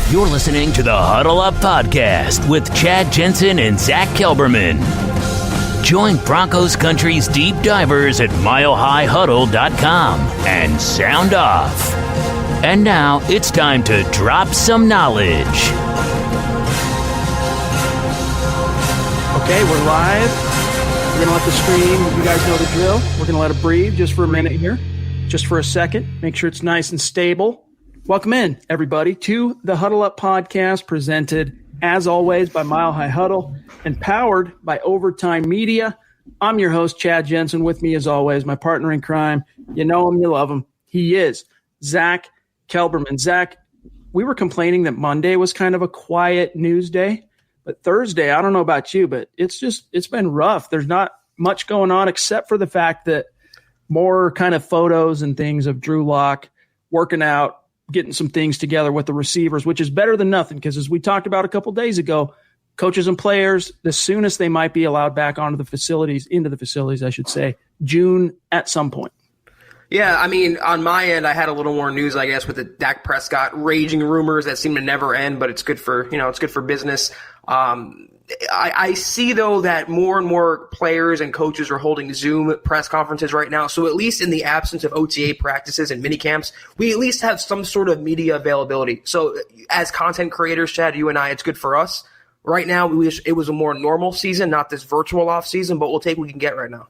You're listening to the Huddle Up Podcast with Chad Jensen and Zack Kelberman. Join Broncos Country's deep divers at milehighhuddle.com and sound off. And now it's time to drop some knowledge. Okay, we're live. We're going to let the stream, you guys know the drill. We're going to let it breathe just for a minute here, just for a second. Make sure it's nice and stable. Welcome in, everybody, to the Huddle Up Podcast, presented, as always, by Mile High Huddle and powered by Overtime Media. I'm your host, Chad Jensen. With me, as always, my partner in crime. You know him, you love him. He is Zack Kelberman. Zack, we were complaining that Monday was kind of a quiet news day, but Thursday, I don't know about you, but it's been rough. There's not much going on except for the fact that more kind of photos and things of Drew Lock working out, getting some things together with the receivers, which is better than nothing because, as we talked about a couple days ago, coaches and players, the soonest they might be allowed back into the facilities, I should say, June at some point. Yeah, I mean, on my end, I had a little more news, I guess, with the Dak Prescott raging rumors that seem to never end, but it's good for, it's good for business. I see, though, that more and more players and coaches are holding Zoom press conferences right now. So at least in the absence of OTA practices and minicamps, we at least have some sort of media availability. So as content creators, Chad, you and I, it's good for us. Right now, we wish it was a more normal season, not this virtual off season, but we'll take what we can get right now.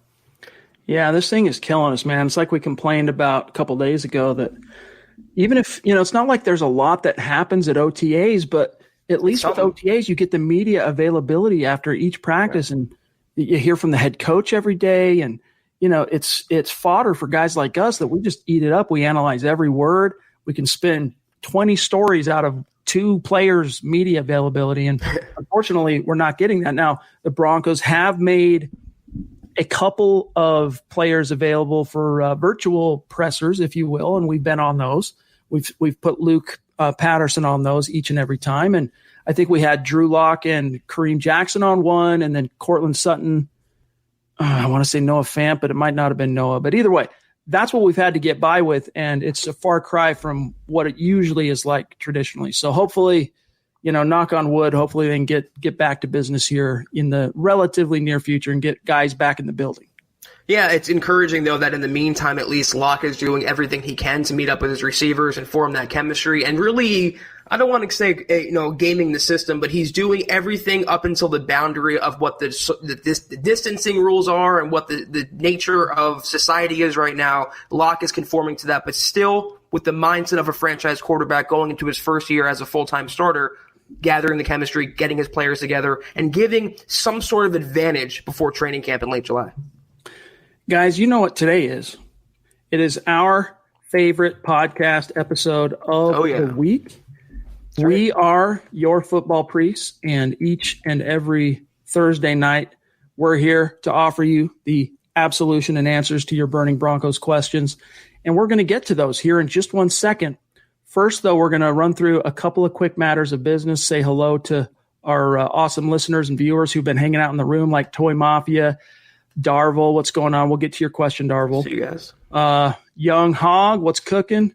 Yeah, this thing is killing us, man. It's like we complained about a couple days ago that even if, it's not like there's a lot that happens at OTAs, but at least with OTAs, you get the media availability after each practice, and you hear from the head coach every day. And, it's fodder for guys like us that we just eat it up. We analyze every word. We can spin 20 stories out of 2 players' media availability. And unfortunately, we're not getting that. Now, the Broncos have made a couple of players available for virtual pressers, if you will, and we've been on those. We've put Luke Patterson on those each and every time. And I think we had Drew Lock and Kareem Jackson on one, and then Cortland Sutton. I want to say Noah Fant, but it might not have been Noah. But either way, that's what we've had to get by with, and it's a far cry from what it usually is like traditionally. So hopefully, knock on wood, hopefully they can get back to business here in the relatively near future and get guys back in the building. Yeah, it's encouraging, though, that in the meantime, at least Locke is doing everything he can to meet up with his receivers and form that chemistry. And really, I don't want to say, gaming the system, but he's doing everything up until the boundary of what the distancing rules are and what the nature of society is right now. Locke is conforming to that, but still with the mindset of a franchise quarterback going into his first year as a full-time starter, gathering the chemistry, getting his players together, and giving some sort of advantage before training camp in late July. Guys, you know what today is. It is our favorite podcast episode of the week. We are your football priests, and each and every Thursday night, we're here to offer you the absolution and answers to your burning Broncos questions. And we're going to get to those here in just 1 second. First, though, we're going to run through a couple of quick matters of business, say hello to our awesome listeners and viewers who've been hanging out in the room, like Toy Mafia, Darvel, what's going on? We'll get to your question, Darvel. See you guys. Young Hog, what's cooking?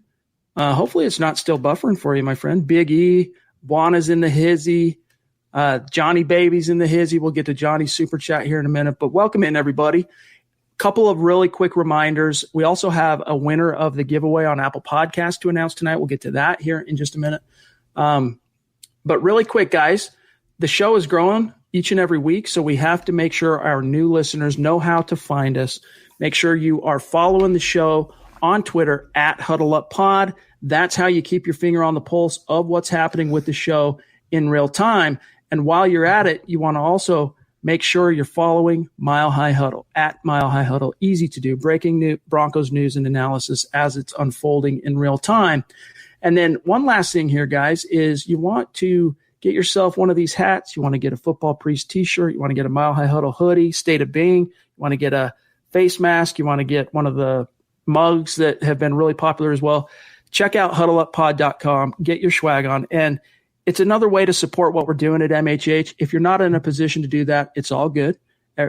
Hopefully it's not still buffering for you, my friend. Big E, Juana's in the hizzy. Johnny Baby's in the hizzy. We'll get to Johnny's super chat here in a minute, but welcome in, everybody. Couple of really quick reminders. We also have a winner of the giveaway on Apple Podcasts to announce tonight. We'll get to that here in just a minute. But really quick, guys, the show is growing each and every week, so we have to make sure our new listeners know how to find us. Make sure you are following the show on Twitter at HuddleUpPod. That's how you keep your finger on the pulse of what's happening with the show in real time. And while you're at it, you want to also make sure you're following Mile High Huddle, at Mile High Huddle. Easy to do. Breaking Broncos news and analysis as it's unfolding in real time. And then one last thing here, guys, is you want to get yourself one of these hats. You want to get a Football Priest t-shirt. You want to get a Mile High Huddle hoodie, State of Being. You want to get a face mask. You want to get one of the mugs that have been really popular as well. Check out huddleuppod.com. Get your swag on. And it's another way to support what we're doing at MHH. If you're not in a position to do that, it's all good.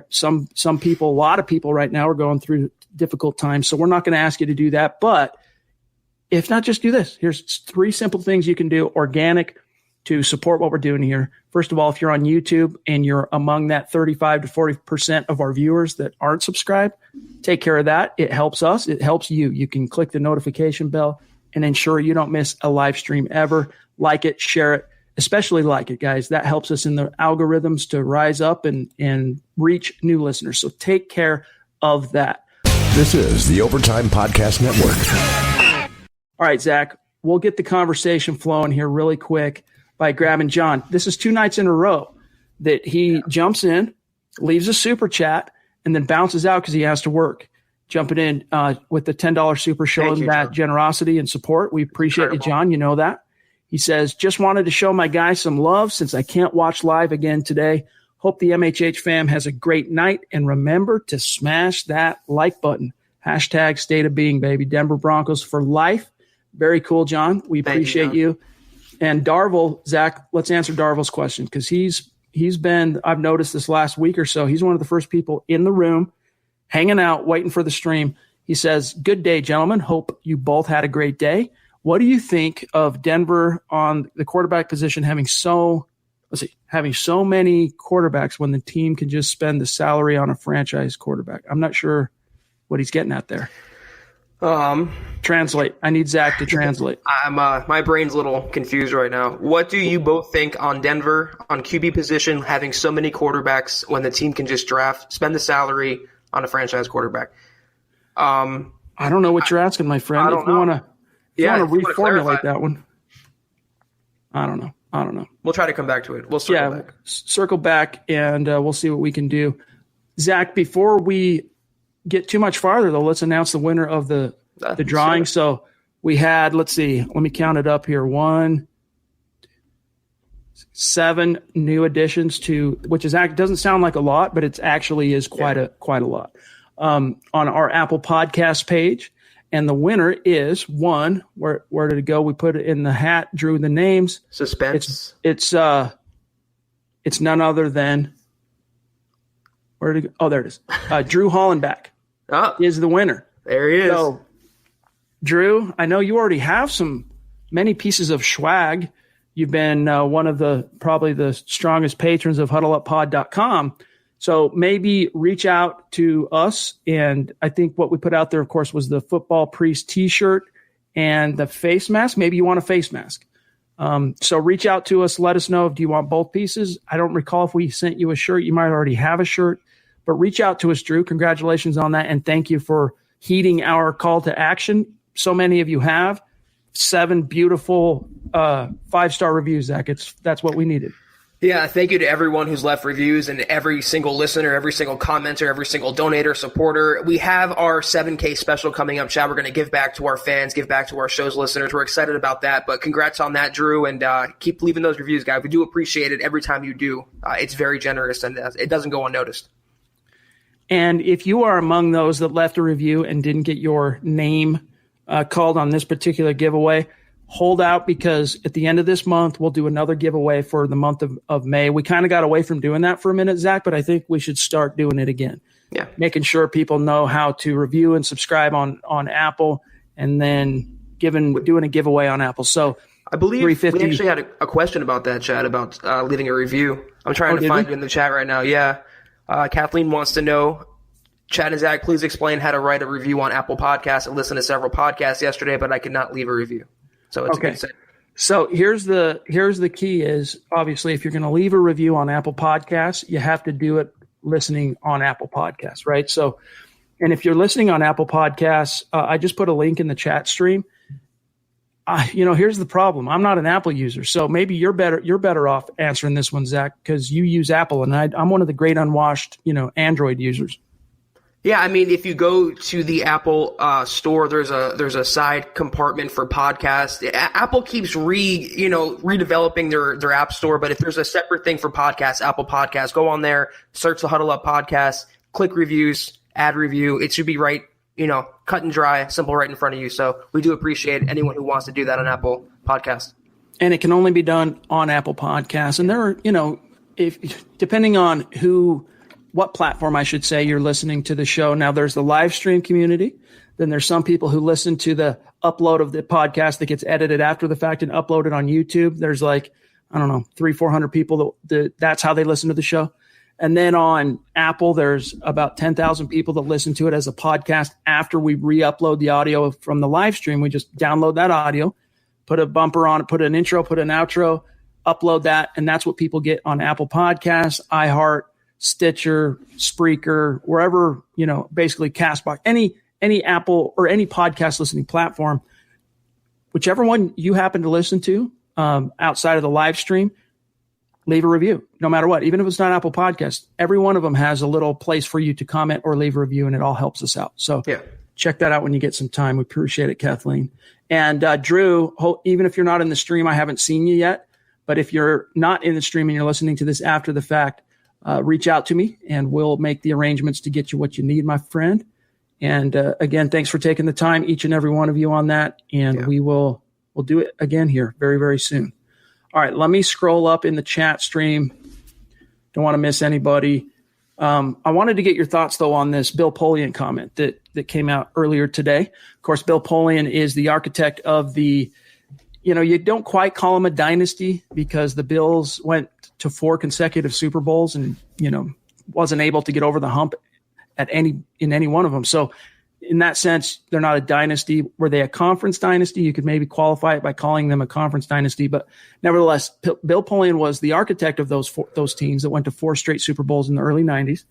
Some people, a lot of people right now are going through difficult times, so we're not going to ask you to do that. But if not, just do this. Here's 3 simple things you can do. Organic to support what we're doing here. First of all, if you're on YouTube and you're among that 35 to 40% of our viewers that aren't subscribed, take care of that. It helps us. It helps you. You can click the notification bell and ensure you don't miss a live stream ever. Like it, share it, especially like it, guys. That helps us in the algorithms to rise up and reach new listeners. So take care of that. This is the Overtime Podcast Network. All right, Zach, we'll get the conversation flowing here really quick by grabbing John. This is 2 nights in a row that he jumps in, leaves a super chat, and then bounces out because he has to work. Jumping in with the $10 super, showing that generosity and support. We appreciate you, John. You know that. He says, just wanted to show my guy some love since I can't watch live again today. Hope the MHH fam has a great night, and remember to smash that like button. Hashtag state of being, baby. Denver Broncos for life. Very cool, John. We appreciate you. And Darvel, Zach, let's answer Darvel's question because he's been, I've noticed this last week or so, he's one of the first people in the room, hanging out, waiting for the stream. He says, good day, gentlemen. Hope you both had a great day. What do you think of Denver on the quarterback position having so many quarterbacks when the team can just spend the salary on a franchise quarterback? I'm not sure what he's getting at there. Translate. I need Zach to translate. My brain's a little confused right now. What do you both think on Denver on QB position having so many quarterbacks when the team can just spend the salary on a franchise quarterback? I don't know what you're asking, my friend. If you want to reformulate that one. I don't know. We'll try to come back to it. We'll circle back and we'll see what we can do. Zach, before we get too much farther, though, let's announce the winner of the drawing. Sure. So we had, let's see, let me count it up here. 7 new additions to, which is doesn't sound like a lot, but it actually is quite a lot on our Apple Podcast page. And the winner is one. Where did it go? We put it in the hat, drew the names. Suspense. It's none other than, where did it go? Oh, there it is. Drew Hollenbach is the winner. There he is. So, Drew, I know you already have many pieces of swag. You've been one of probably the strongest patrons of HuddleUpPod.com. So maybe reach out to us. And I think what we put out there, of course, was the Football Priest T-shirt and the face mask. Maybe you want a face mask. So reach out to us. Let us know. Do you want both pieces? I don't recall if we sent you a shirt. You might already have a shirt. But reach out to us, Drew. Congratulations on that. And thank you for heeding our call to action. So many of you have. 7 beautiful 5-star reviews, Zach. That's what we needed. Yeah, thank you to everyone who's left reviews and every single listener, every single commenter, every single donator, supporter. We have our 7K special coming up, Chad. We're going to give back to our fans, give back to our show's listeners. We're excited about that, but congrats on that, Drew, and keep leaving those reviews, guys. We do appreciate it every time you do. It's very generous, and it doesn't go unnoticed. And if you are among those that left a review and didn't get your name called on this particular giveaway, hold out, because at the end of this month, we'll do another giveaway for the month of May. We kind of got away from doing that for a minute, Zach, but I think we should start doing it again. Yeah. Making sure people know how to review and subscribe on Apple, and then doing a giveaway on Apple. So I believe we actually had a question about that, Chad, about leaving a review. I'm trying to find it in the chat right now. Yeah. Kathleen wants to know, Chad and Zach, please explain how to write a review on Apple Podcasts. I listened to several podcasts yesterday, but I could not leave a review. So it's okay. So here's the key is, obviously, if you're going to leave a review on Apple Podcasts, you have to do it listening on Apple Podcasts, right? So, and if you're listening on Apple Podcasts, I just put a link in the chat stream. Here's the problem. I'm not an Apple user, so maybe you're better off answering this one, Zach, because you use Apple, and I'm one of the great unwashed, Android users. Yeah, I mean, if you go to the Apple store, there's a side compartment for podcasts. Apple keeps redeveloping their app store, but if there's a separate thing for podcasts, Apple Podcasts, go on there, search the Huddle Up Podcast, click reviews, add review. It should be right, cut and dry, simple, right in front of you. So we do appreciate anyone who wants to do that on Apple Podcasts. And it can only be done on Apple Podcasts. And there are, if depending on what platform, I should say, you're listening to the show. Now, there's the live stream community. Then there's some people who listen to the upload of the podcast that gets edited after the fact and uploaded on YouTube. There's I don't know, 300-400 people that's how they listen to the show. And then on Apple, there's about 10,000 people that listen to it as a podcast. After we re-upload the audio from the live stream, we just download that audio, put a bumper on it, put an intro, put an outro, upload that. And that's what people get on Apple Podcasts, iHeart, Stitcher, Spreaker, wherever, basically Castbox, any Apple or any podcast listening platform, whichever one you happen to listen to outside of the live stream, leave a review, no matter what. Even if it's not Apple Podcasts, every one of them has a little place for you to comment or leave a review, and it all helps us out. So check that out when you get some time. We appreciate it, Kathleen. And Drew, even if you're not in the stream, I haven't seen you yet, but if you're not in the stream and you're listening to this after the fact, reach out to me, and we'll make the arrangements to get you what you need, my friend. And again, thanks for taking the time, each and every one of you on that. And we'll do it again here very, very soon. All right, let me scroll up in the chat stream. Don't want to miss anybody. I wanted to get your thoughts, though, on this Bill Polian comment that came out earlier today. Of course, Bill Polian is the architect of the, you don't quite call him a dynasty because the Bills went to 4 consecutive Super Bowls and, wasn't able to get over the hump in any one of them. So in that sense, they're not a dynasty. Were they a conference dynasty? You could maybe qualify it by calling them a conference dynasty. But nevertheless, Bill Polian was the architect of those teams that went to 4 straight Super Bowls in the early 90s.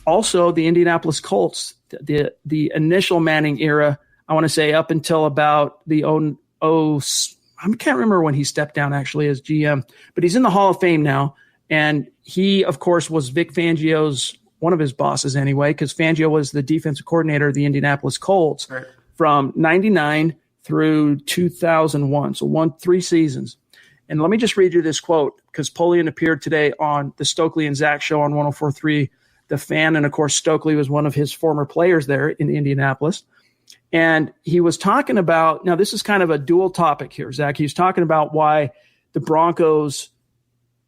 Also, the Indianapolis Colts, the initial Manning era, I want to say up until about the I can't remember when he stepped down actually as GM, but he's in the Hall of Fame now. And he, of course, was Vic Fangio's one of his bosses anyway, because Fangio was the defensive coordinator of the Indianapolis Colts from 99 through 2001. So 3 seasons. And let me just read you this quote, because Polian appeared today on the Stokely and Zach show on 104.3 The Fan. And of course, Stokely was one of his former players there in Indianapolis. And he was talking about, now this is kind of a dual topic here, Zach. He was talking about why the Broncos,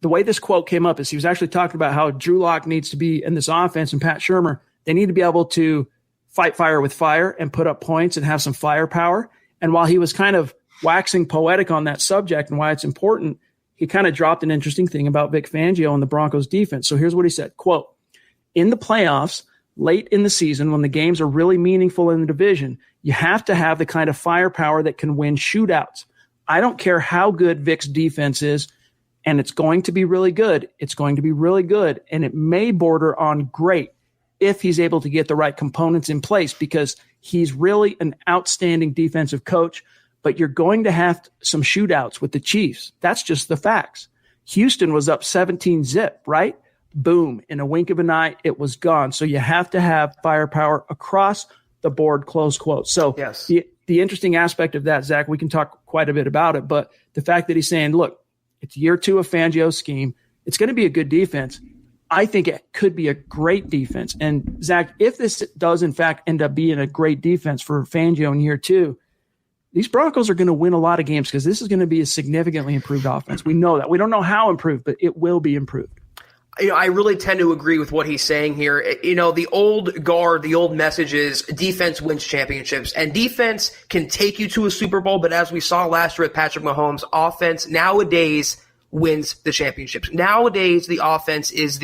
the way this quote came up is he was actually talking about how Drew Lock needs to be in this offense and Pat Shurmur, they need to be able to fight fire with fire and put up points and have some firepower. And while he was kind of waxing poetic on that subject and why it's important, he kind of dropped an interesting thing about Vic Fangio and the Broncos defense. So here's what he said, quote, in the playoffs, late in the season, when the games are really meaningful in the division, you have to have the kind of firepower that can win shootouts. I don't care how good Vic's defense is, and it's going to be really good. It's going to be really good, and it may border on great if he's able to get the right components in place, because he's really an outstanding defensive coach, but you're going to have some shootouts with the Chiefs. That's just the facts. Houston was up 17-0, right? Boom. In a wink of an eye, it was gone. So you have to have firepower across the board, close quote. So yes, the interesting aspect of that, Zach, we can talk quite a bit about it, but the fact that he's saying, look, it's year 2 of Fangio's scheme. It's going to be a good defense. I think it could be a great defense. And Zach, if this does in fact end up being a great defense for Fangio in year 2, these Broncos are going to win a lot of games because this is going to be a significantly improved offense. We know that. We don't know how improved, but it will be improved. I really tend to agree with what he's saying here. The old guard, the old message is defense wins championships, and defense can take you to a Super Bowl. But as we saw last year with Patrick Mahomes, offense nowadays wins the championships. Nowadays, the offense is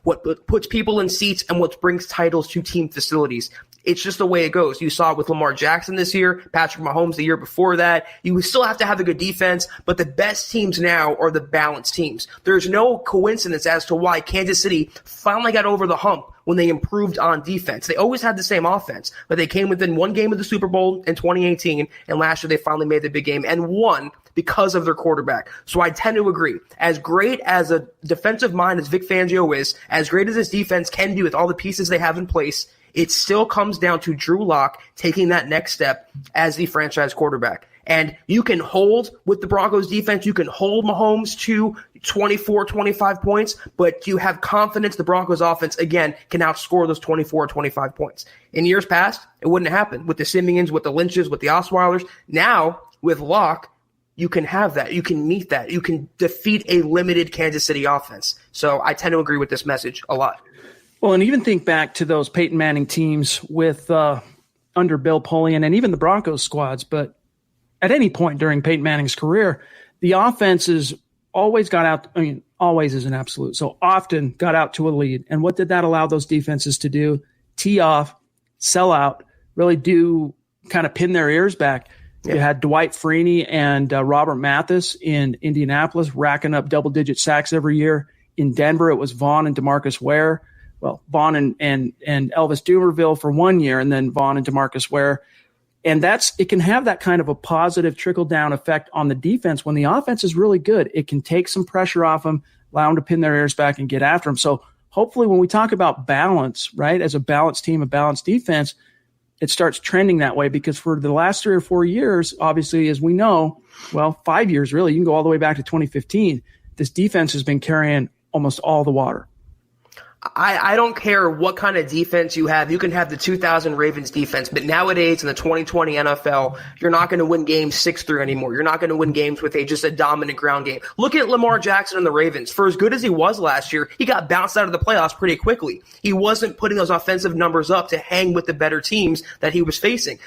what puts people in seats and what brings titles to team facilities. It's just the way it goes. You saw it with Lamar Jackson this year, Patrick Mahomes the year before that. You still have to have a good defense, but the best teams now are the balanced teams. There's no coincidence as to why Kansas City finally got over the hump when they improved on defense. They always had the same offense, but they came within one game of the Super Bowl in 2018, and last year they finally made the big game and won because of their quarterback. So I tend to agree. As great as a defensive mind as Vic Fangio is, as great as this defense can be with all the pieces they have in place, it still comes down to Drew Lock taking that next step as the franchise quarterback. And you can hold with the Broncos defense, you can hold Mahomes to 24, 25 points, but you have confidence the Broncos offense, again, can outscore those 24 or 25 points. In years past, it wouldn't happen with the Simeons, with the Lynches, with the Osweilers. Now, with Lock, you can have that. You can meet that. You can defeat a limited Kansas City offense. So I tend to agree with this message a lot. Well, and even think back to those Peyton Manning teams with under Bill Polian and even the Broncos squads. But at any point during Peyton Manning's career, the offenses always got out. I mean, always is an absolute. So often got out to a lead. And what did that allow those defenses to do? Tee off, sell out, really do kind of pin their ears back. Yeah. You had Dwight Freeney and Robert Mathis in Indianapolis racking up double-digit sacks every year. In Denver, it was Vaughn and DeMarcus Ware. Well, Vaughn and Elvis Dumerville for 1 year, and then Vaughn and DeMarcus Ware. And it can have that kind of a positive trickle-down effect on the defense. When the offense is really good, it can take some pressure off them, allow them to pin their ears back and get after them. So hopefully when we talk about balance, right, as a balanced team, a balanced defense, it starts trending that way, because for the last 3 or 4 years, obviously, as we know, well, 5 years really, you can go all the way back to 2015, this defense has been carrying almost all the water. I don't care what kind of defense you have. You can have the 2000 Ravens defense, but nowadays in the 2020 NFL, you're not going to win games 6-3 anymore. You're not going to win games with just a dominant ground game. Look at Lamar Jackson and the Ravens. For as good as he was last year, he got bounced out of the playoffs pretty quickly. He wasn't putting those offensive numbers up to hang with the better teams that he was facing.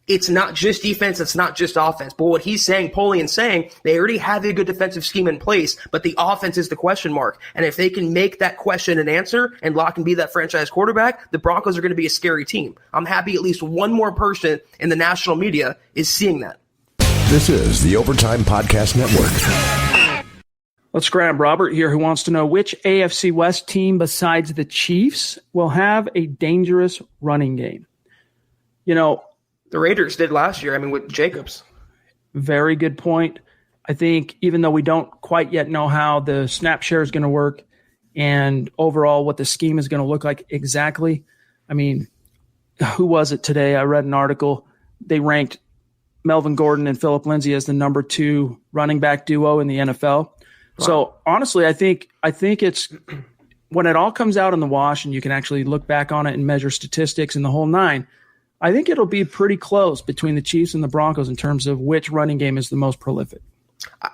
It's not just defense, it's not just offense. But what he's saying, Polian's saying, they already have a good defensive scheme in place, but the offense is the question mark. And if they can make that question an answer and Locke can be that franchise quarterback, the Broncos are going to be a scary team. I'm happy at least one more person in the national media is seeing that. This is the Overtime Podcast Network. Let's grab Robert here, who wants to know which AFC West team besides the Chiefs will have a dangerous running game. You know, the Raiders did last year, with Jacobs. Very good point. I think even though we don't quite yet know how the snap share is going to work and overall what the scheme is going to look like exactly, who was it today? I read an article. They ranked Melvin Gordon and Phillip Lindsay as the number 2 running back duo in the NFL. Wow. So honestly, I think it's when it all comes out in the wash and you can actually look back on it and measure statistics and the whole nine, I think it'll be pretty close between the Chiefs and the Broncos in terms of which running game is the most prolific.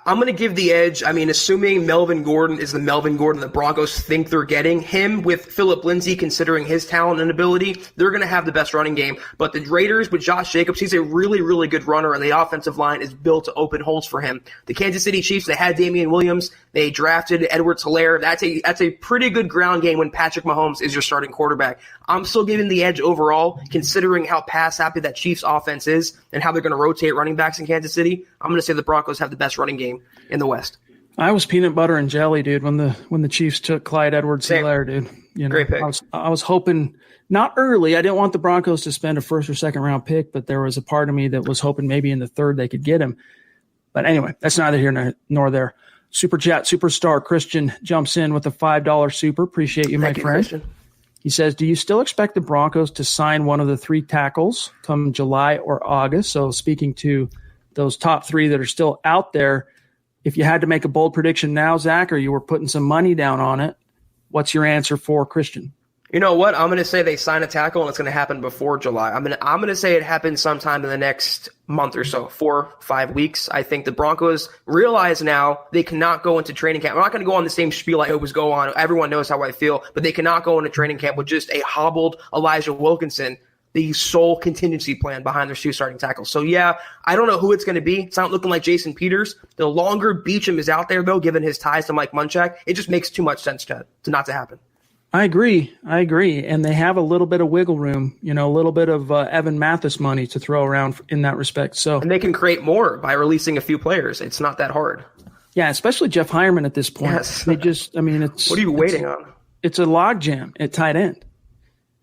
I'm going to give the edge. Assuming Melvin Gordon is the Melvin Gordon the Broncos think they're getting, him with Phillip Lindsay, considering his talent and ability, they're going to have the best running game. But the Raiders with Josh Jacobs, he's a really, really good runner, and the offensive line is built to open holes for him. The Kansas City Chiefs, they had Damian Williams. They drafted Edwards-Helaire. That's a pretty good ground game when Patrick Mahomes is your starting quarterback. I'm still giving the edge overall, considering how pass-happy that Chiefs offense is and how they're going to rotate running backs in Kansas City. I'm going to say the Broncos have the best running game in the West. I was peanut butter and jelly, dude, when the Chiefs took Clyde Edwards-Helaire, dude. Great pick. I was hoping not early. I didn't want the Broncos to spend a first or second round pick, but there was a part of me that was hoping maybe in the third they could get him. But anyway, that's neither here nor there. Super Chat superstar Christian jumps in with a $5 super. Appreciate you, my friend. Christian. He says, do you still expect the Broncos to sign one of the 3 tackles come July or August? So speaking to those top 3 that are still out there, if you had to make a bold prediction now, Zach, or you were putting some money down on it, what's your answer for Christian? You know what? I'm going to say they sign a tackle, and it's going to happen before July. I'm going to say it happens sometime in the next month or so, 4-5 weeks. I think the Broncos realize now they cannot go into training camp. I'm not going to go on the same spiel I always go on. Everyone knows how I feel, but they cannot go into training camp with just a hobbled Elijah Wilkinson, the sole contingency plan behind their 2 starting tackles. So, yeah, I don't know who it's going to be. It's not looking like Jason Peters. The longer Beachum is out there, though, given his ties to Mike Munchak, it just makes too much sense to not to happen. I agree. And they have a little bit of wiggle room, a little bit of Evan Mathis money to throw around in that respect. And they can create more by releasing a few players. It's not that hard. Yeah, especially Jeff Heuerman at this point. Yes. It's what are you waiting on? It's a logjam at tight end.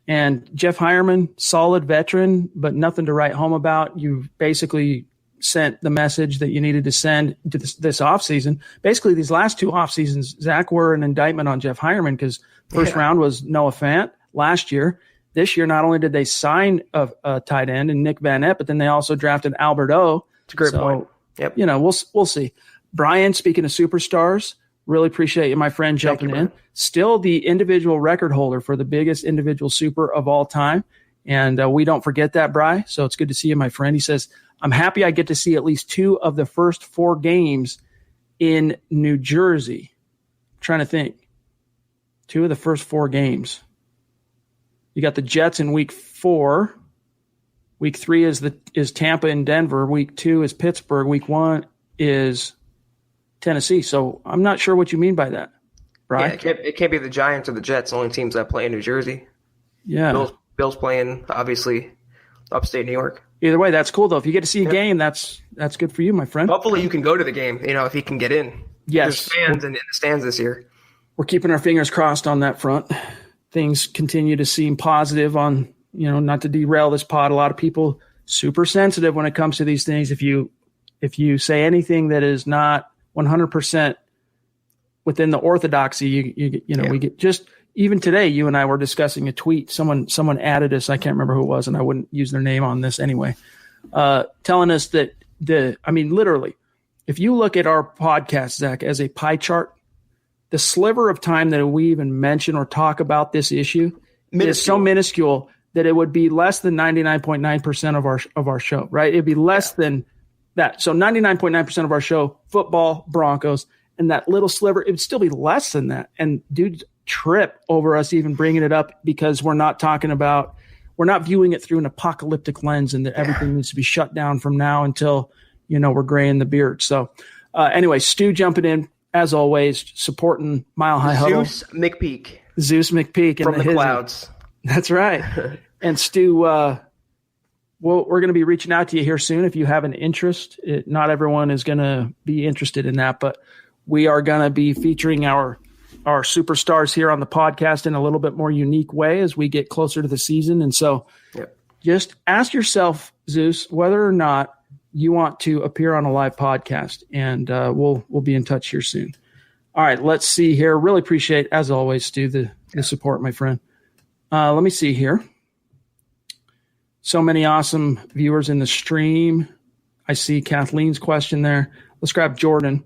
And Jeff Heuerman, solid veteran, but nothing to write home about. You've basically sent the message that you needed to send to this offseason. Basically, these last 2 offseasons, Zach, were an indictment on Jeff Heuerman because first round was Noah Fant last year. This year, not only did they sign a tight end and Nick Van Epp, but then they also drafted Albert O. It's a great point. Yep. We'll see. Brian, speaking of superstars, really appreciate you, my friend, jumping in. Still the individual record holder for the biggest individual super of all time. And we don't forget that, Bri. So it's good to see you, my friend. He says, I'm happy I get to see at least 2 of the first 4 games in New Jersey. I'm trying to think. 2 of the first 4 games. You got the Jets in week 4. Week 3 is Tampa and Denver. Week 2 is Pittsburgh. Week 1 is Tennessee. So I'm not sure what you mean by that, right? Yeah, it can't be the Giants or the Jets, the only teams that play in New Jersey. Yeah. Bill's playing, obviously, upstate New York. Either way, that's cool, though. If you get to see a game, that's good for you, my friend. Hopefully you can go to the game, if he can get in. Yes. There's fans in the stands this year. We're keeping our fingers crossed on that front. Things continue to seem positive on, not to derail this pod. A lot of people super sensitive when it comes to these things. If you say anything that is not 100% within the orthodoxy, we get just even today, you and I were discussing a tweet. Someone added us. I can't remember who it was, and I wouldn't use their name on this anyway, telling us that literally, if you look at our podcast, Zach, as a pie chart, the sliver of time that we even mention or talk about this issue is so minuscule that it would be less than 99.9% of our show, right? It'd be less than that. So 99.9% of our show, football, Broncos, and that little sliver, it would still be less than that. And dudes trip over us even bringing it up because we're not viewing it through an apocalyptic lens and that everything needs to be shut down from now until, we're gray in the beard. So anyway, Stu jumping in, as always, supporting Mile High Huddle. Zeus McPeak. From the clouds. That's right. And Stu, we're going to be reaching out to you here soon if you have an interest. Not everyone is going to be interested in that, but we are going to be featuring our superstars here on the podcast in a little bit more unique way as we get closer to the season. And so just ask yourself, Zeus, whether or not you want to appear on a live podcast, and we'll be in touch here soon. All right, let's see here. Really appreciate, as always, Stu, the support, my friend. Let me see here. So many awesome viewers in the stream. I see Kathleen's question there. Let's grab Jordan.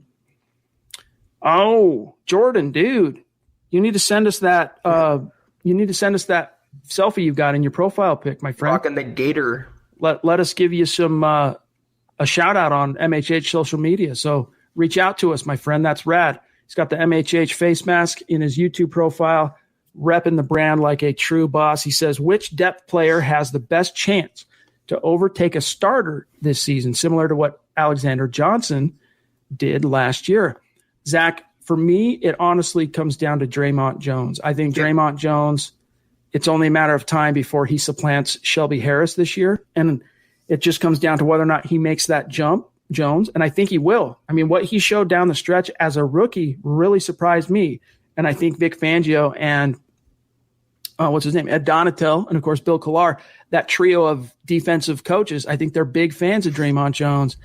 Oh, Jordan, dude, you need to send us that. You need to send us that selfie you've got in your profile pic, my friend. Rocking the gator. Let us give you some a shout out on MHH social media. So reach out to us, my friend. That's rad. He's got the MHH face mask in his YouTube profile, repping the brand like a true boss. He says, which depth player has the best chance to overtake a starter this season, similar to what Alexander Johnson did last year? Zach, for me, it honestly comes down to Draymond Jones. I think Draymond Jones, it's only a matter of time before he supplants Shelby Harris this year. And it just comes down to whether or not he makes that jump, Jones. And I think he will. I mean, what he showed down the stretch as a rookie really surprised me. And I think Vic Fangio and Ed Donatel, and of course, Bill Collar, that trio of defensive coaches, I think they're big fans of Draymond Jones.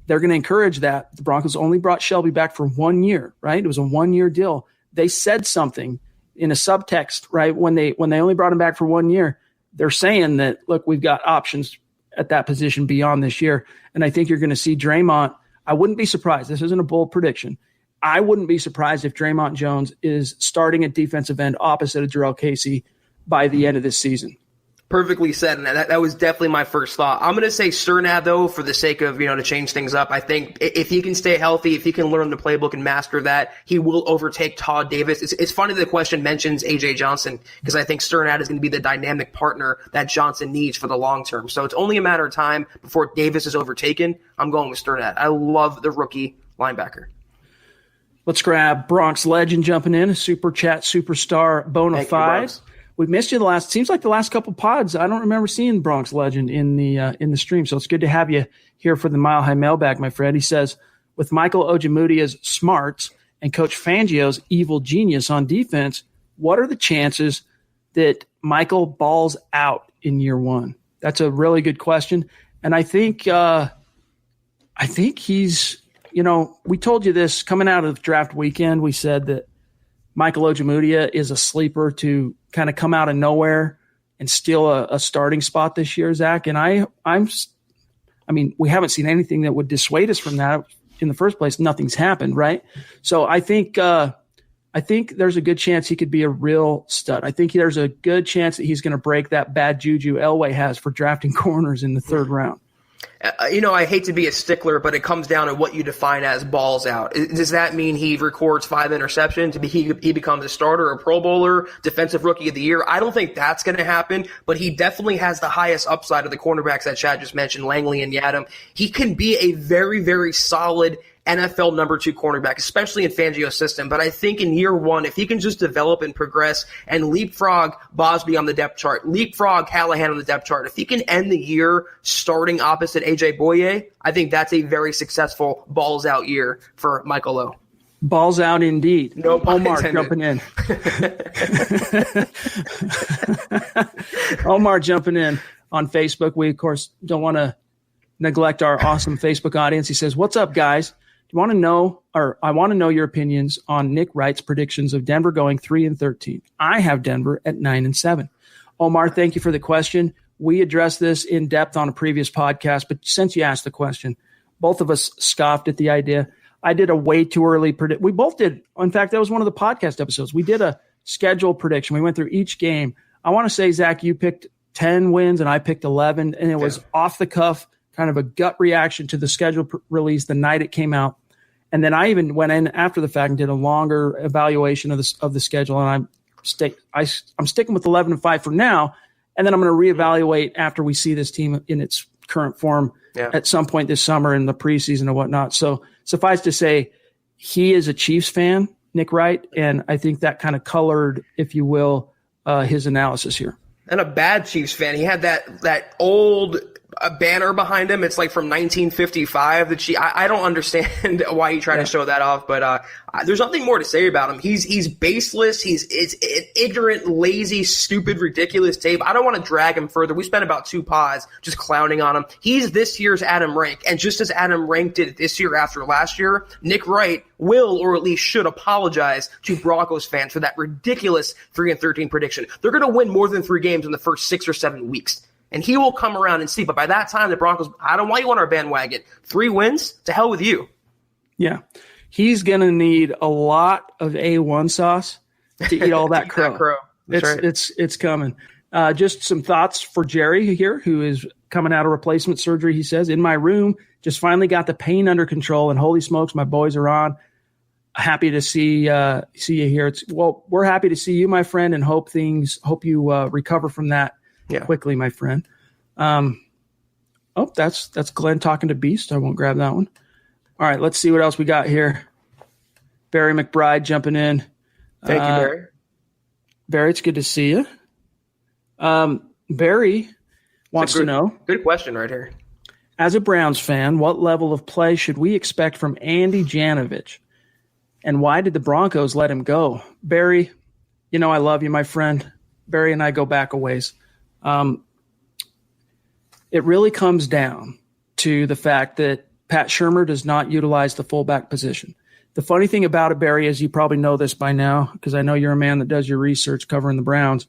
They're going to encourage that. The Broncos only brought Shelby back for 1 year, right? It was a 1-year deal. They said something in a subtext, right? When they only brought him back for 1 year, they're saying that, look, we've got options at that position beyond this year. And I think you're going to see Draymond. I wouldn't be surprised. This isn't a bold prediction. I wouldn't be surprised if Draymond Jones is starting at defensive end opposite of Jarrell Casey by the end of this season. Perfectly said, and that was definitely my first thought. I'm going to say Sternad, though, for the sake of, to change things up. I think if he can stay healthy, if he can learn the playbook and master that, he will overtake Todd Davis. It's funny that the question mentions A.J. Johnson, because I think Sternad is going to be the dynamic partner that Johnson needs for the long term. So it's only a matter of time before Davis is overtaken. I'm going with Sternad. I love the rookie linebacker. Let's grab Bronx Legend jumping in, super chat superstar bona fide. We've missed you seems like the last couple pods. I don't remember seeing Bronx Legend in the stream. So it's good to have you here for the Mile High Mailbag, my friend. He says, with Michael Ojemudia's smarts and Coach Fangio's evil genius on defense, what are the chances that Michael balls out in year one? That's a really good question. And I think he's, we told you this coming out of draft weekend. We said that Michael Ojemudia is a sleeper to kind of come out of nowhere and steal a starting spot this year, Zach. And I mean, we haven't seen anything that would dissuade us from that in the first place. Nothing's happened, right? So I think there's a good chance he could be a real stud. I think there's a good chance that he's going to break that bad juju Elway has for drafting corners in the third round. I hate to be a stickler, but it comes down to what you define as balls out. Does that mean he records 5 interceptions? He becomes a starter, a Pro Bowler, defensive rookie of the year? I don't think that's going to happen, but he definitely has the highest upside of the cornerbacks that Chad just mentioned, Langley and Yadam. He can be a very, very solid NFL number 2 cornerback, especially in Fangio's system. But I think in year 1, if he can just develop and progress and leapfrog Bosby on the depth chart, leapfrog Callahan on the depth chart, if he can end the year starting opposite A.J. Boye, I think that's a very successful balls out year for Michael Lowe. Balls out indeed. No pun Omar intended. jumping in. Omar jumping in on Facebook. We, of course, don't want to neglect our awesome Facebook audience. He says, "What's up, guys? I want to know your opinions on Nick Wright's predictions of Denver going 3-13. I have Denver at 9-7. Omar, thank you for the question. We addressed this in depth on a previous podcast, but since you asked the question, both of us scoffed at the idea. I did a way too early predict. We both did. In fact, that was one of the podcast episodes. We did a schedule prediction. We went through each game. I want to say, Zach, you picked 10 wins and I picked 11, and it was off the cuff, kind of a gut reaction to the schedule release the night it came out. And then I even went in after the fact and did a longer evaluation of the schedule, and I'm sticking with 11-5 for now, and then I'm going to reevaluate after we see this team in its current form at some point this summer in the preseason and whatnot. So suffice to say, he is a Chiefs fan, Nick Wright, and I think that kind of colored, if you will, his analysis here. And a bad Chiefs fan. He had that old banner behind him. It's like from 1955. I don't understand why you try to show that off, but there's nothing more to say about him. He's baseless. It's ignorant, lazy, stupid, ridiculous tape. I don't want to drag him further. We spent about 2 pods just clowning on him. He's this year's Adam Rank, and just as Adam Rank did this year after last year, Nick Wright will, or at least should, apologize to Broncos fans for that ridiculous 3-13 prediction. They're going to win more than 3 games in the first 6 or 7 weeks. And he will come around and see. But by that time, the Broncos, I don't want you on our bandwagon. 3 wins? To hell with you. Yeah. He's going to need a lot of A1 sauce to eat all that crow. That's right. It's coming. Just some thoughts for Jerry here, who is coming out of replacement surgery. He says, "In my room, just finally got the pain under control, and holy smokes, my boys are on. Happy to see you here." We're happy to see you, my friend, and hope you recover from that quickly, my friend. That's Glenn talking to Beast. I won't grab that one. All right, let's see what else we got here. Barry McBride jumping in. Thank you, Barry. Barry, it's good to see you. Barry wants to know. Good question right here. As a Browns fan, what level of play should we expect from Andy Janovich? And why did the Broncos let him go? Barry, I love you, my friend. Barry and I go back a ways. It really comes down to the fact that Pat Shurmur does not utilize the fullback position. The funny thing about it, Barry, is you probably know this by now because I know you're a man that does your research covering the Browns.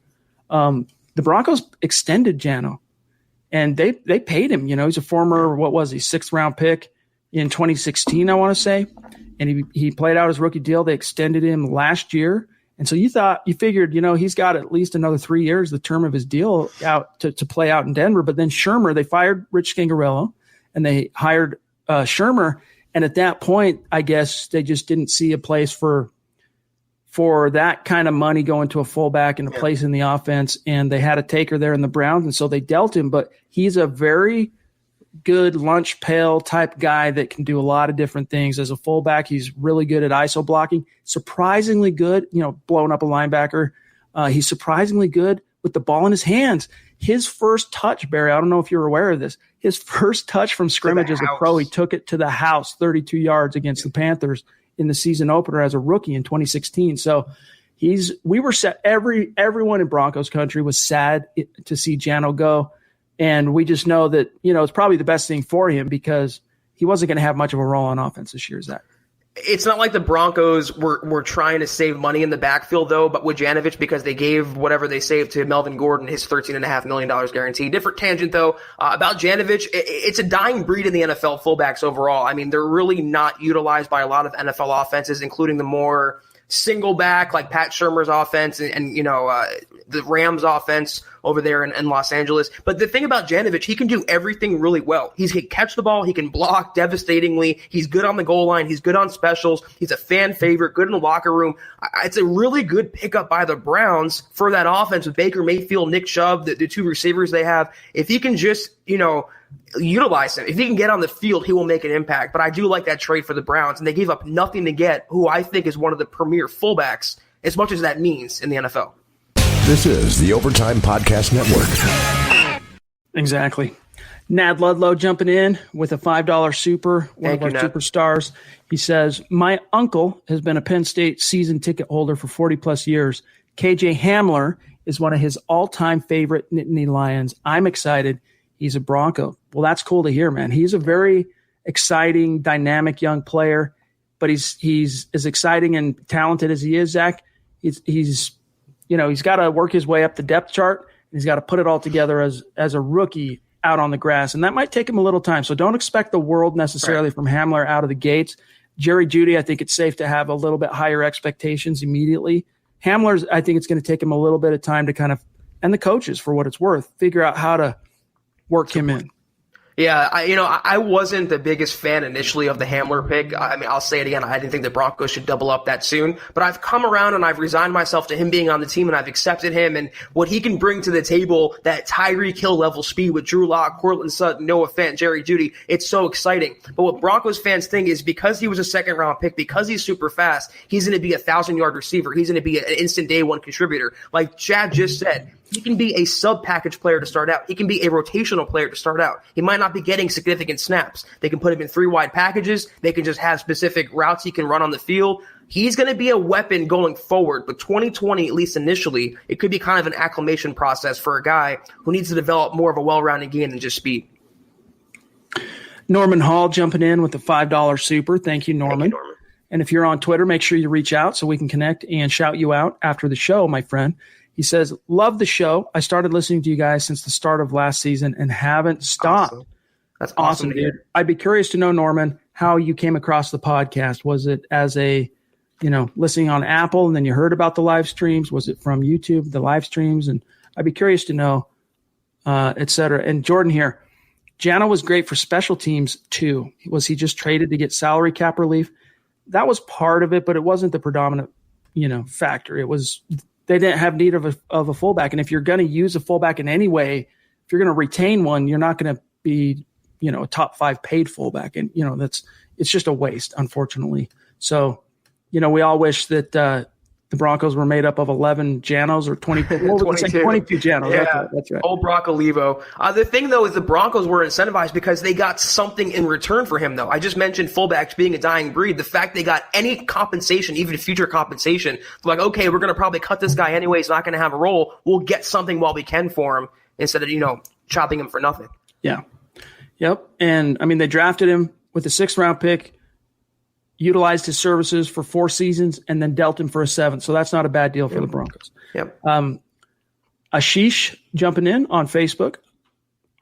The Broncos extended Jano, and they paid him. He's a former, 6th-round pick in 2016, I want to say. And he played out his rookie deal. They extended him last year. And so you figured, he's got at least another 3 years, the term of his deal out to play out in Denver. But then Shurmur, they fired Rich Scangarello and they hired Shurmur. And at that point, I guess they just didn't see a place for that kind of money going to a fullback and a place in the offense. And they had a taker there in the Browns. And so they dealt him. But he's a very good lunch pail type guy that can do a lot of different things. As a fullback, he's really good at ISO blocking, surprisingly good, blowing up a linebacker. He's surprisingly good with the ball in his hands. His first touch, Barry, I don't know if you're aware of this, his first touch from scrimmage as a pro, he took it to the house, 32 yards against the Panthers in the season opener as a rookie in 2016. So we were set. Everyone in Broncos country was sad to see Jano go. And we just know that, it's probably the best thing for him because he wasn't going to have much of a role on offense this year, Zach. It's not like the Broncos were trying to save money in the backfield, though, but with Janovich, because they gave whatever they saved to Melvin Gordon, his $13.5 million guarantee. Different tangent, though, about Janovich. It's a dying breed in the NFL fullbacks overall. I mean, they're really not utilized by a lot of NFL offenses, including the more single back like Pat Shurmur's offense and the Rams offense over there in Los Angeles. But the thing about Janovich, he can do everything really well. He can catch the ball. He can block devastatingly. He's good on the goal line. He's good on specials. He's a fan favorite, good in the locker room. It's a really good pickup by the Browns for that offense with Baker Mayfield, Nick Chubb, the 2 receivers they have. If he can just, utilize him. If he can get on the field, he will make an impact. But I do like that trade for the Browns, and they gave up nothing to get who I think is one of the premier fullbacks, as much as that means in the NFL. This is the Overtime Podcast Network. Exactly. Nad Ludlow jumping in with a $5 super, one of our Nat. superstars. He says, my uncle has been a Penn State season ticket holder for 40-plus years. KJ Hamler is one of his all-time favorite Nittany Lions. I'm excited. He's a Bronco. Well, that's cool to hear, man. He's a very exciting, dynamic young player, but he's as exciting and talented as he is, Zach. He's got to work his way up the depth chart. He's got to put it all together as a rookie out on the grass, and that might take him a little time. So don't expect the world necessarily from Hamler out of the gates. Jerry Jeudy, I think it's safe to have a little bit higher expectations immediately. Hamler's, I think it's going to take him a little bit of time to kind of, and the coaches for what it's worth, figure out how to work him in. Yeah, I wasn't the biggest fan initially of the Hamler pick. I mean, I'll say it again. I didn't think the Broncos should double up that soon. But I've come around and I've resigned myself to him being on the team, and I've accepted him and what he can bring to the table, that Tyreek Hill level speed with Drew Lock, Courtland Sutton, Noah Fant, Jerry Jeudy. It's so exciting. But what Broncos fans think is because he was a second-round pick, because he's super fast, he's going to be a 1,000-yard receiver. He's going to be an instant day-one contributor. Like Chad just said, he can be a sub-package player to start out. He can be a rotational player to start out. He might not be getting significant snaps. They can put him in 3-wide packages. They can just have specific routes he can run on the field. He's going to be a weapon going forward, but 2020, at least initially, it could be kind of an acclimation process for a guy who needs to develop more of a well-rounded game than just speed. Norman Hall jumping in with a $5 super. Thank you, Norman. Thank you, Norman. And if you're on Twitter, make sure you reach out so we can connect and shout you out after the show, my friend. He says, love the show. I started listening to you guys since the start of last season and haven't stopped. Awesome. That's awesome, dude. I'd be curious to know, Norman, how you came across the podcast. Was it as listening on Apple and then you heard about the live streams? Was it from YouTube, the live streams? And I'd be curious to know, et cetera. And Jordan here, Jano was great for special teams too. Was he just traded to get salary cap relief? That was part of it, but it wasn't the predominant, factor. It was they didn't have need of a fullback. And if you're going to use a fullback in any way, if you're going to retain one, you're not going to be, a top 5 paid fullback. And, it's just a waste, unfortunately. So, we all wish that the Broncos were made up of 11 Janos or 22 Janos. Yeah, that's right. Old Bronco Levo. The thing, though, is the Broncos were incentivized because they got something in return for him, though. I just mentioned fullbacks being a dying breed. The fact they got any compensation, even future compensation, they're like, okay, we're going to probably cut this guy anyway. He's not going to have a role. We'll get something while we can for him instead of, chopping him for nothing. Yeah. Yep. And, they drafted him with a 6th-round pick, utilized his services for 4 seasons, and then dealt him for a 7th. So that's not a bad deal for the Broncos. Yep. Ashish jumping in on Facebook.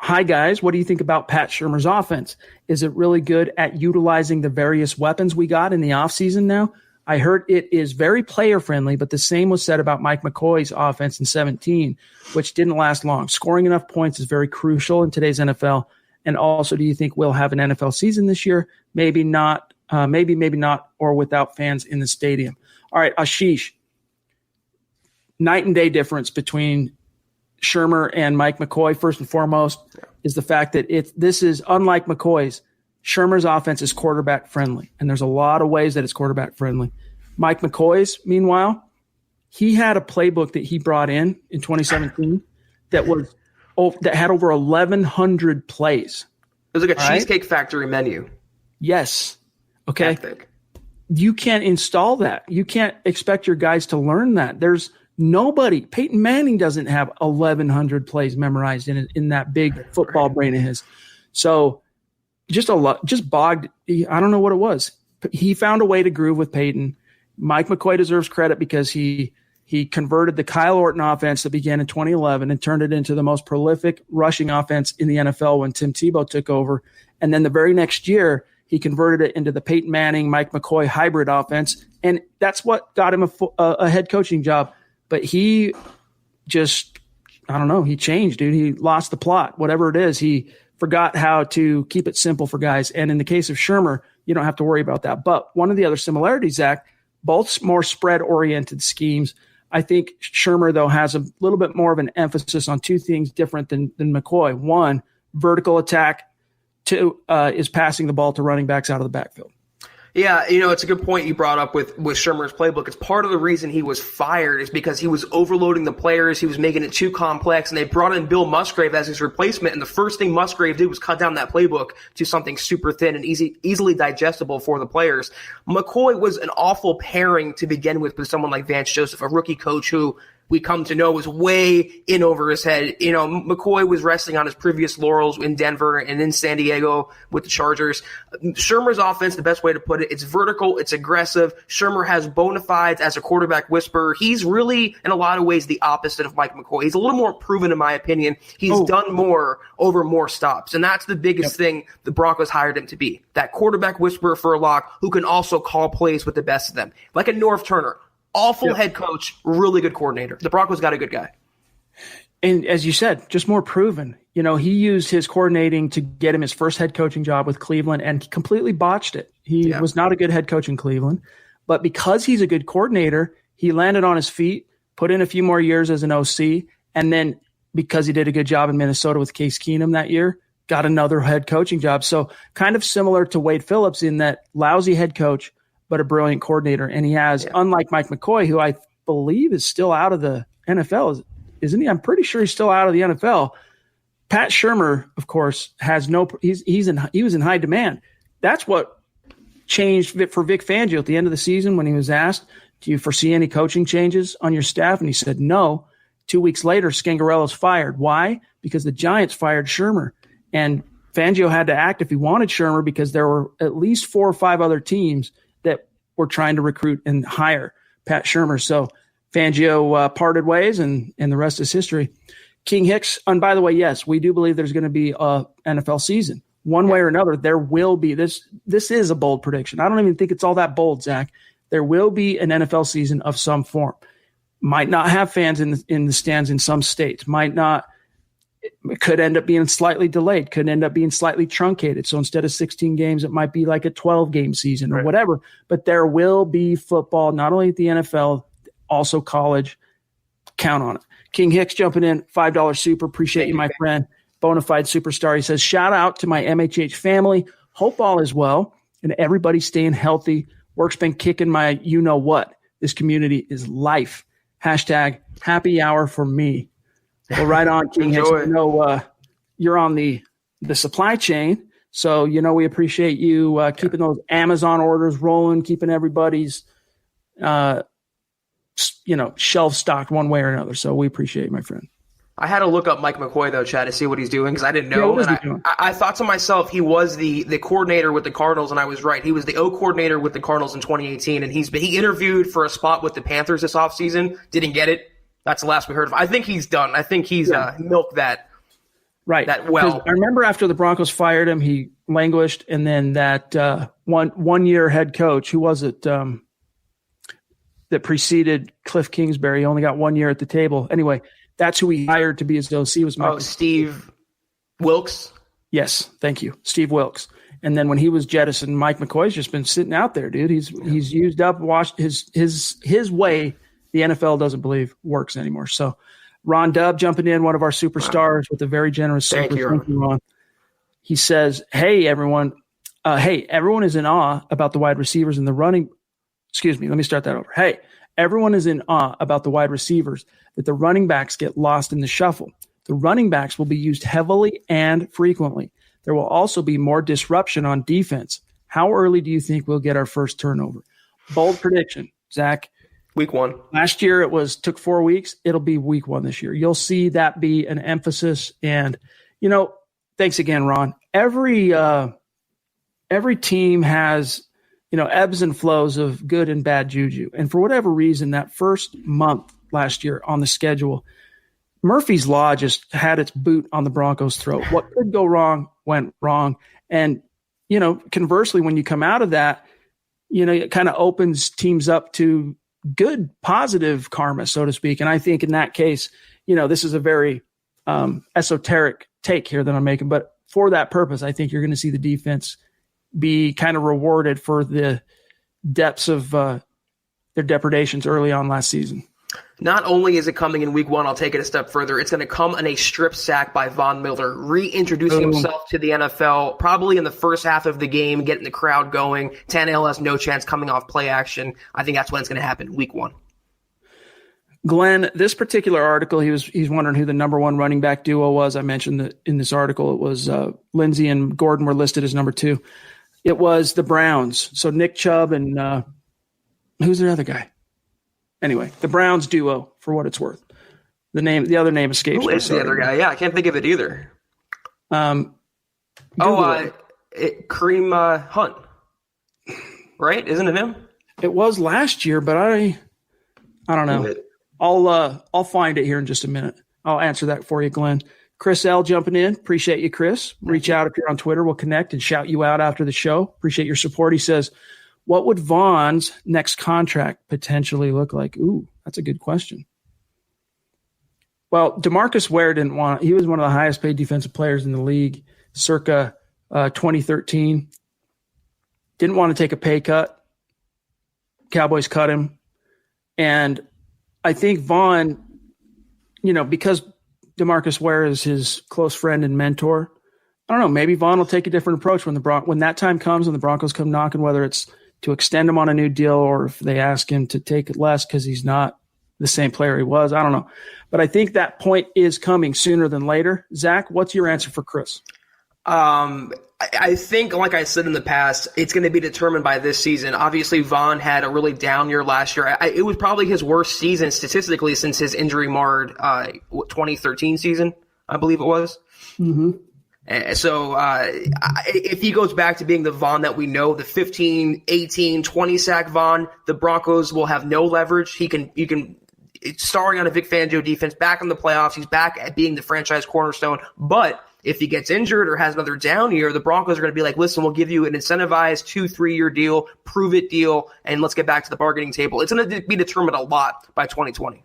Hi, guys. What do you think about Pat Shurmur's offense? Is it really good at utilizing the various weapons we got in the offseason now? I heard it is very player-friendly, but the same was said about Mike McCoy's offense in 2017, which didn't last long. Scoring enough points is very crucial in today's NFL. And also, do you think we'll have an NFL season this year? Maybe not. Maybe not, or without fans in the stadium. All right, Ashish. Night and day difference between Shurmur and Mike McCoy, first and foremost, is the fact that this is unlike McCoy's. Shurmur's offense is quarterback friendly, and there's a lot of ways that it's quarterback friendly. Mike McCoy's, meanwhile, he had a playbook that he brought in 2017 that had over 1,100 plays. It was like a Cheesecake Factory menu. Yes. Okay. You can't install that. You can't expect your guys to learn that. There's nobody. Peyton Manning doesn't have 1,100 plays memorized in that big football brain of his. So just bogged. I don't know what it was. He found a way to groove with Peyton. Mike McCoy deserves credit because he converted the Kyle Orton offense that began in 2011 and turned it into the most prolific rushing offense in the NFL when Tim Tebow took over. And then the very next year, he converted it into the Peyton Manning, Mike McCoy hybrid offense. And that's what got him a head coaching job. But he just, I don't know, he changed, dude. He lost the plot, whatever it is. He forgot how to keep it simple for guys. And in the case of Shurmur, you don't have to worry about that. But one of the other similarities, Zach, both more spread-oriented schemes. I think Shurmur, though, has a little bit more of an emphasis on 2 things different than McCoy. One, vertical attack. Two is passing the ball to running backs out of the backfield. Yeah, it's a good point you brought up with Shurmur's playbook. It's part of the reason he was fired is because he was overloading the players. He was making it too complex, and they brought in Bill Musgrave as his replacement. And the first thing Musgrave did was cut down that playbook to something super thin and easily digestible for the players. McCoy was an awful pairing to begin with someone like Vance Joseph, a rookie coach who we come to know was way in over his head. McCoy was resting on his previous laurels in Denver and in San Diego with the Chargers. Shurmur's offense, the best way to put it, it's vertical, it's aggressive. Shurmur has bona fides as a quarterback whisperer. He's really, in a lot of ways, the opposite of Mike McCoy. He's a little more proven, in my opinion. He's done more over more stops. And that's the biggest thing the Broncos hired him to be. That quarterback whisperer for a lock who can also call plays with the best of them. Like a Norv Turner. Awful head coach, really good coordinator. The Broncos got a good guy. And as you said, just more proven. He used his coordinating to get him his first head coaching job with Cleveland and completely botched it. He was not a good head coach in Cleveland, but because he's a good coordinator, he landed on his feet, put in a few more years as an OC, and then because he did a good job in Minnesota with Case Keenum that year, got another head coaching job. So kind of similar to Wade Phillips in that lousy head coach, but a brilliant coordinator. And he has, unlike Mike McCoy, who I believe is still out of the NFL, isn't he? I'm pretty sure he's still out of the NFL. Pat Shurmur, of course, has he was in high demand. That's what changed for Vic Fangio at the end of the season when he was asked, do you foresee any coaching changes on your staff? And he said, no. 2 weeks later, Scangarello's fired. Why? Because the Giants fired Shurmur. And Fangio had to act if he wanted Shurmur because there were at least 4 or 5 other teams that were trying to recruit and hire Pat Shurmur. So Fangio parted ways, and the rest is history. King Hicks, and by the way, yes, we do believe there's going to be a NFL season. One way or another, there will be. This is a bold prediction. I don't even think it's all that bold, Zach. There will be an NFL season of some form. Might not have fans in the stands in some states. Might not. It could end up being slightly delayed, could end up being slightly truncated. So instead of 16 games, it might be like a 12-game season or whatever. But there will be football, not only at the NFL, also college. Count on it. King Hicks jumping in, $5 super. Appreciate you, my friend. Bonafide superstar. He says, shout out to my MHH family. Hope all is well and everybody's staying healthy. Work's been kicking my you-know-what. This community is life. Hashtag happy hour for me. Well, right on, King Hicks. You're on the supply chain, so we appreciate you keeping those Amazon orders rolling, keeping everybody's shelf stocked one way or another. So we appreciate you, my friend. I had to look up Mike McCoy, though, Chad, to see what he's doing because I didn't know. I thought to myself he was the coordinator with the Cardinals, and I was right. He was the O coordinator with the Cardinals in 2018, and he interviewed for a spot with the Panthers this offseason, didn't get it. That's the last we heard of. I think he's done. I think he's milked that. Right. That well. I remember after the Broncos fired him, he languished, and then that one year head coach, who was it that preceded Cliff Kingsbury, only got 1 year at the table. Anyway, that's who he hired to be his OC. Was Steve Wilkes? Yes, thank you, Steve Wilkes. And then when he was jettisoned, Mike McCoy's just been sitting out there, dude. He's used up, washed his way. The NFL doesn't believe works anymore. So Ron Dubb jumping in, one of our superstars with a very generous super. Thank you, Ron. He says, hey, everyone is in awe about the wide receivers and the running. Excuse me, let me start that over. Hey, everyone is in awe about the wide receivers, that the running backs get lost in the shuffle. The running backs will be used heavily and frequently. There will also be more disruption on defense. How early do you think we'll get our first turnover? Bold prediction, Zach. Week 1. Last year it took 4 weeks. It'll be week 1 this year. You'll see that be an emphasis. And, thanks again, Ron. Every team has, ebbs and flows of good and bad juju. And for whatever reason, that first month last year on the schedule, Murphy's Law just had its boot on the Broncos' throat. What could go wrong went wrong. And, conversely, when you come out of that, it kind of opens teams up to good, positive karma, so to speak. And I think in that case, this is a very esoteric take here that I'm making. But for that purpose, I think you're going to see the defense be kind of rewarded for the depths of their depredations early on last season. Not only is it coming in week 1, I'll take it a step further. It's going to come in a strip sack by Von Miller, reintroducing himself to the NFL, probably in the first half of the game, getting the crowd going. Tannehill has no chance coming off play action. I think that's when it's going to happen, week 1. Glenn, this particular article, he's wondering who the number 1 running back duo was. I mentioned that in this article, it was Lindsey and Gordon were listed as number 2. It was the Browns. So Nick Chubb and who's the other guy? Anyway, the Browns duo, for what it's worth. The other name escapes me. Who is the other guy? Yeah, I can't think of it either. Kareem Hunt, right? Isn't it him? It was last year, but I don't know. I'll find it here in just a minute. I'll answer that for you, Glenn. Chris L jumping in. Appreciate you, Chris. Reach out if you're on Twitter. We'll connect and shout you out after the show. Appreciate your support. He says, what would Von's next contract potentially look like? Ooh, that's a good question. Well, DeMarcus Ware he was one of the highest paid defensive players in the league circa 2013. Didn't want to take a pay cut. Cowboys cut him. And I think Von, because DeMarcus Ware is his close friend and mentor, I don't know, maybe Von will take a different approach when that time comes and the Broncos come knocking, whether it's to extend him on a new deal or if they ask him to take it less because he's not the same player he was. I don't know. But I think that point is coming sooner than later. Zach, what's your answer for Chris? I think, like I said in the past, it's going to be determined by this season. Obviously, Von had a really down year last year. It was probably his worst season statistically since his injury-marred 2013 season, I believe it was. Mm-hmm. So if he goes back to being the Von that we know, the 15, 18, 20 sack Von, the Broncos will have no leverage. You can starring on a Vic Fangio defense, back in the playoffs. He's back at being the franchise cornerstone. But if he gets injured or has another down year, the Broncos are going to be like, listen, we'll give you an incentivized 2-3 year deal, prove it deal, and let's get back to the bargaining table. It's going to be determined a lot by 2020.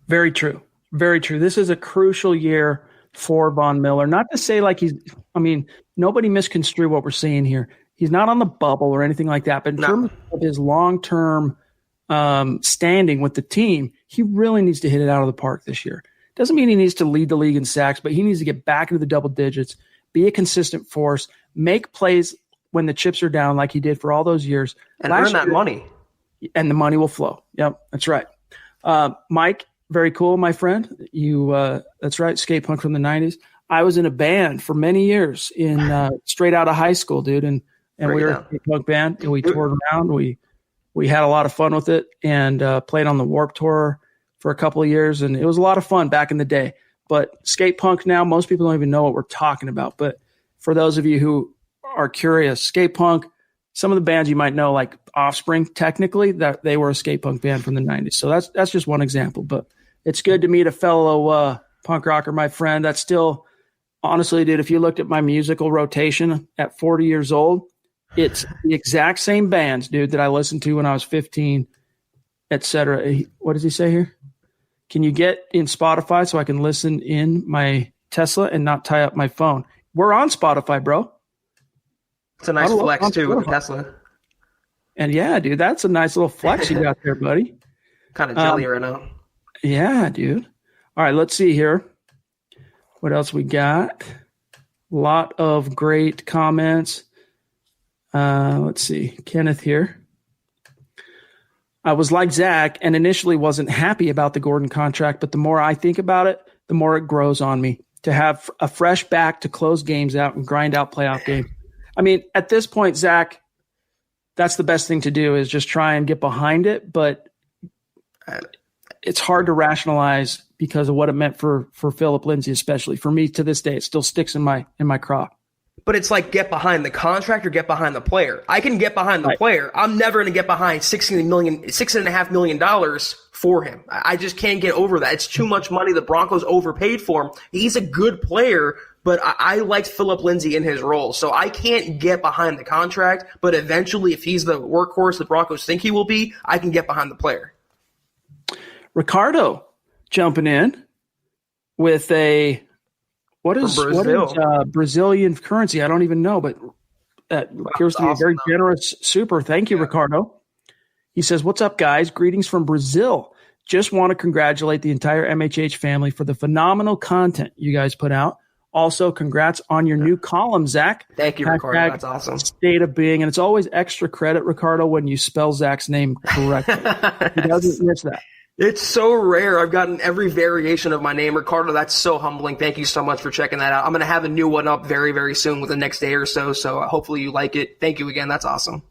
Very true. Very true. This is a crucial year for Von Miller. Not to say like nobody misconstrue what we're seeing here. He's not on the bubble or anything like that, but in terms of his long-term standing with the team, he really needs to hit it out of the park this year. Doesn't mean he needs to lead the league in sacks, but he needs to get back into the double digits, be a consistent force, make plays when the chips are down like he did for all those years. And earn that money. And the money will flow. Yep, that's right. Mike, very cool, my friend. That's right, skate punk from the 90s. I was in a band for many years in straight out of high school, dude, and we were a skate punk band, and we toured around. We had a lot of fun with it and played on the Warped Tour for a couple of years, and it was a lot of fun back in the day. But skate punk now, most people don't even know what we're talking about. But for those of you who are curious, skate punk, some of the bands you might know, like Offspring, technically, that they were a skate punk band from the 90s. So that's just one example. But it's good to meet a fellow punk rocker, my friend. That's still, honestly, dude, if you looked at my musical rotation at 40 years old, it's the exact same bands, dude, that I listened to when I was 15, et cetera. What does he say here? Can you get in Spotify so I can listen in my Tesla and not tie up my phone? We're on Spotify, bro. It's a nice flex, too, with the Tesla. And, yeah, dude, that's a nice little flex you got there, buddy. Kind of jelly right now. Yeah, dude. All right, let's see here. What else we got? A lot of great comments. Let's see. Kenneth here. I was like Zach and initially wasn't happy about the Gordon contract, but the more I think about it, the more it grows on me to have a fresh back to close games out and grind out playoff games. I mean, at this point, Zach, that's the best thing to do is just try and get behind it, but it's hard to rationalize because of what it meant for Philip Lindsay, especially. For me, to this day, it still sticks in my crop. But it's like get behind the contract or get behind the player. I can get behind the player. I'm never going to get behind $6.5 million for him. I just can't get over that. It's too much money. The Broncos overpaid for him. He's a good player, but I liked Philip Lindsay in his role. So I can't get behind the contract, but eventually if he's the workhorse the Broncos think he will be, I can get behind the player. Ricardo jumping in with a what is Brazilian currency? I don't even know, but appears to be a very generous super. Thank you, Ricardo. He says, "What's up, guys? Greetings from Brazil. just want to congratulate the entire MHH family for the phenomenal content you guys put out. Also, congrats on your new column, Zach. Thank you, Ricardo. That's awesome. State of being. And it's always extra credit, Ricardo, when you spell Zach's name correctly. He doesn't miss that. It's so rare. I've gotten every variation of my name, Ricardo. That's so humbling. Thank you so much for checking that out. I'm going to have a new one up very, very soon within the next day or so. So hopefully you like it. Thank you again. That's awesome.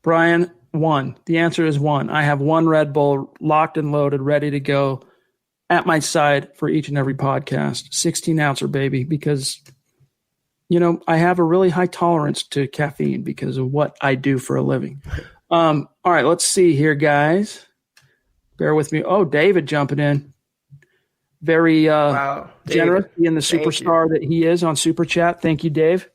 Brian, 1. The answer is 1. I have 1 Red Bull locked and loaded, ready to go at my side for each and every podcast. 16-ouncer, baby, because, I have a really high tolerance to caffeine because of what I do for a living. All right, let's see here, guys. Bear with me. Oh, David jumping in. Very generous being the superstar that he is on Super Chat. Thank you, Dave.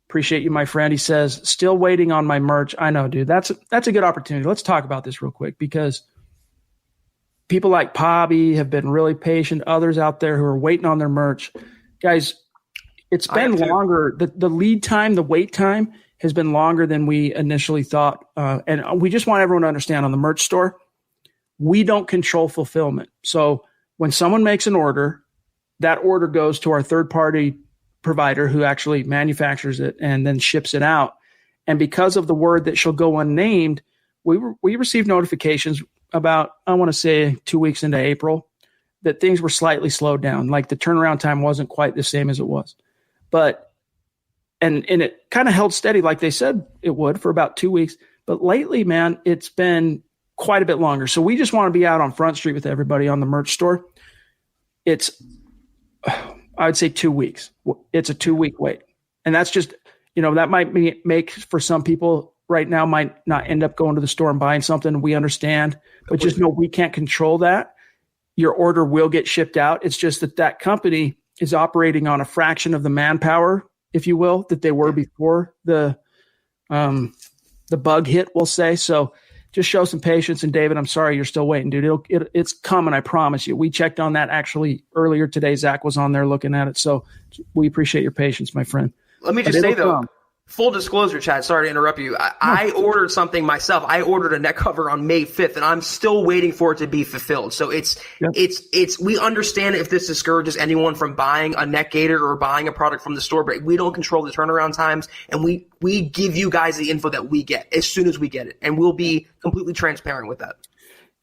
Appreciate you, my friend. He says, still waiting on my merch. I know, dude. That's a good opportunity. Let's talk about this real quick because people like Pobby have been really patient. Others out there who are waiting on their merch. Guys, it's been longer. The lead time, the wait time has been longer than we initially thought. And we just want everyone to understand on the merch store, we don't control fulfillment. So when someone makes an order, that order goes to our third-party provider who actually manufactures it and then ships it out. And because of the word that shall go unnamed, we received notifications about, I want to say 2 weeks into April, that things were slightly slowed down. Like the turnaround time wasn't quite the same as it was. But, and it kind of held steady like they said it would for about 2 weeks. But lately, man, it's been quite a bit longer. So we just want to be out on Front Street with everybody on the merch store. It's, I would say 2 weeks. It's a 2-week wait. And that's just, that might make for some people right now might not end up going to the store and buying something. We understand, but just know we can't control that. Your order will get shipped out. It's just that company is operating on a fraction of the manpower, if you will, that they were before the bug hit, we'll say. So just show some patience. And David, I'm sorry you're still waiting, dude. It's coming, I promise you. We checked on that actually earlier today. Zach was on there looking at it. So we appreciate your patience, my friend. Let me just say, though, full disclosure, Chad, sorry to interrupt you. I ordered something myself. I ordered a neck cover on May 5th, and I'm still waiting for it to be fulfilled. So we understand if this discourages anyone from buying a neck gaiter or buying a product from the store, but we don't control the turnaround times, and we give you guys the info that we get as soon as we get it, and we'll be completely transparent with that.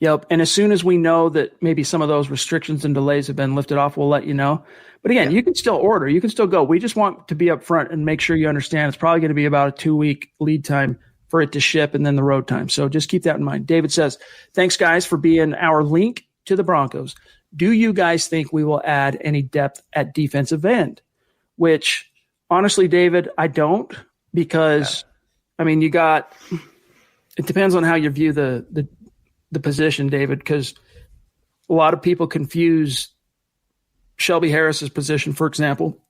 Yep. And as soon as we know that maybe some of those restrictions and delays have been lifted off, we'll let you know. But again, you can still order. You can still go. We just want to be up front and make sure you understand it's probably going to be about a 2-week lead time for it to ship and then the road time. So just keep that in mind. David says, thanks, guys, for being our link to the Broncos. Do you guys think we will add any depth at defensive end? Which, honestly, David, I don't because, I mean, it depends on how you view the position, David, because a lot of people confuse Shelby Harris's position, for example,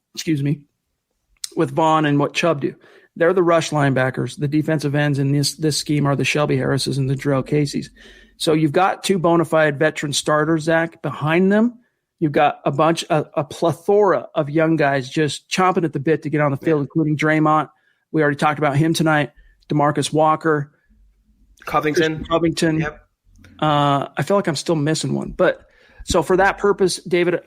with Vaughn and what Chubb do. They're the rush linebackers. The defensive ends in this scheme are the Shelby Harrises and the Jarrell Caseys. So you've got 2 bona fide veteran starters, Zach, behind them. You've got a plethora of young guys just chomping at the bit to get on the field, including Draymond. We already talked about him tonight. DeMarcus Walker. Covington. Yep. I feel like I'm still missing one. But so for that purpose, David,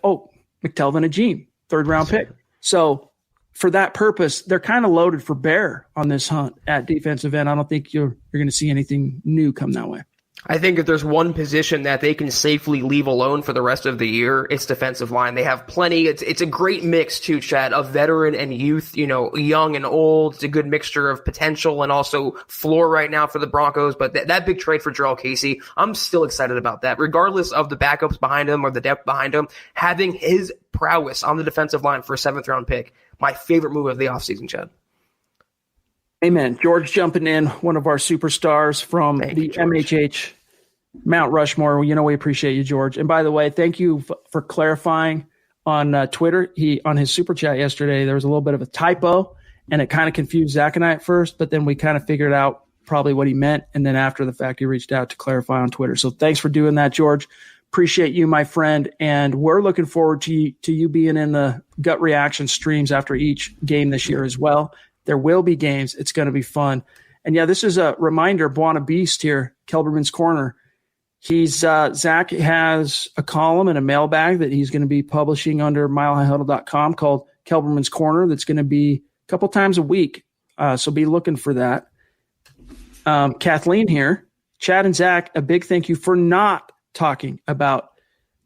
McTelvin Agim, 3rd-round pick. So for that purpose, they're kind of loaded for bear on this hunt at defensive end. I don't think you're going to see anything new come that way. I think if there's one position that they can safely leave alone for the rest of the year, it's defensive line. They have plenty. It's a great mix too, Chad, of veteran and youth, young and old. It's a good mixture of potential and also floor right now for the Broncos. But that big trade for Jarrell Casey, I'm still excited about that. Regardless of the backups behind him or the depth behind him, having his prowess on the defensive line for a 7th-round pick, my favorite move of the offseason, Chad. Amen. George jumping in, one of our superstars from MHH Mount Rushmore. We appreciate you, George. And by the way, thank you for clarifying on Twitter. On his super chat yesterday, there was a little bit of a typo, and it kind of confused Zach and I at first, but then we kind of figured out probably what he meant. And then after the fact, he reached out to clarify on Twitter. So thanks for doing that, George. Appreciate you, my friend. And we're looking forward to you being in the gut reaction streams after each game this year as well. There will be games. It's going to be fun. And yeah, this is a reminder, Buona Beast here, Kelberman's Corner. Zach has a column and a mailbag that he's going to be publishing under milehighhuddle.com called Kelberman's Corner. That's going to be a couple times a week. So be looking for that. Kathleen here, Chad and Zach, a big thank you for not talking about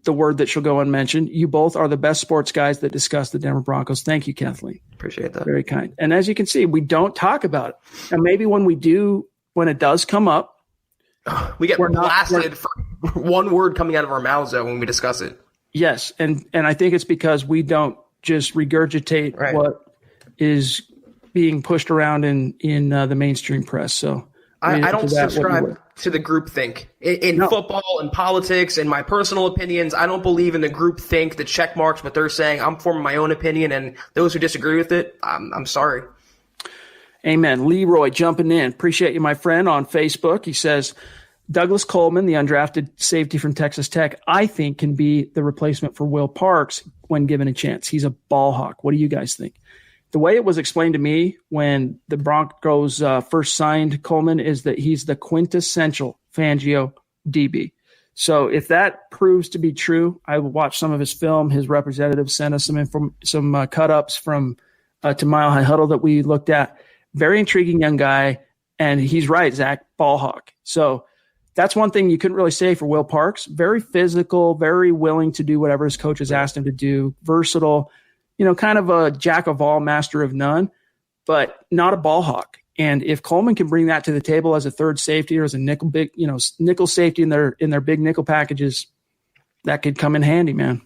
the word that shall go unmentioned. You both are the best sports guys that discuss the Denver Broncos. Thank you, Kathleen. Appreciate that. Very kind. And as you can see, we don't talk about it. And maybe when we do, when it does come up, we get blasted for one word coming out of our mouths though when we discuss it. Yes. And I think it's because we don't just regurgitate what is being pushed around in the mainstream press. So I don't subscribe to the groupthink in football and politics and my personal opinions. I don't believe in the groupthink that check marks what they're saying. I'm forming my own opinion, and those who disagree with it, I'm sorry. Amen. Leroy jumping in. Appreciate you, my friend, on Facebook. He says, Douglas Coleman, the undrafted safety from Texas Tech, I think can be the replacement for Will Parks when given a chance. He's a ball hawk. What do you guys think? The way it was explained to me when the Broncos first signed Coleman is that he's the quintessential Fangio DB. So if that proves to be true, I will watch some of his film. His representatives sent us some cut-ups from to Mile High Huddle that we looked at. Very intriguing young guy, and he's right, Zach, ball hawk. So that's one thing you couldn't really say for Will Parks. Very physical, very willing to do whatever his coach has asked him to do, versatile, kind of a jack of all, master of none, but not a ball hawk. And if Coleman can bring that to the table as a third safety or as a nickel safety in their big nickel packages, that could come in handy, man.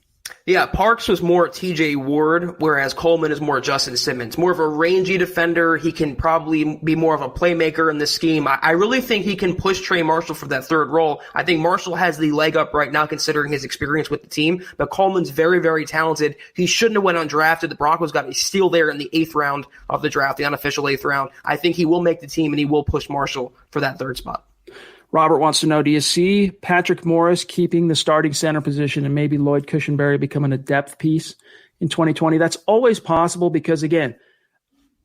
Yeah, Parks was more TJ Ward, whereas Coleman is more Justin Simmons. More of a rangy defender. He can probably be more of a playmaker in this scheme. I really think he can push Trey Marshall for that third role. I think Marshall has the leg up right now considering his experience with the team, but Coleman's very, very talented. He shouldn't have went undrafted. The Broncos got a steal there in the 8th round of the draft, the unofficial 8th round. I think he will make the team and he will push Marshall for that third spot. Robert wants to know, do you see Patrick Morris keeping the starting center position and maybe Lloyd Cushenberry becoming a depth piece in 2020? That's always possible because, again,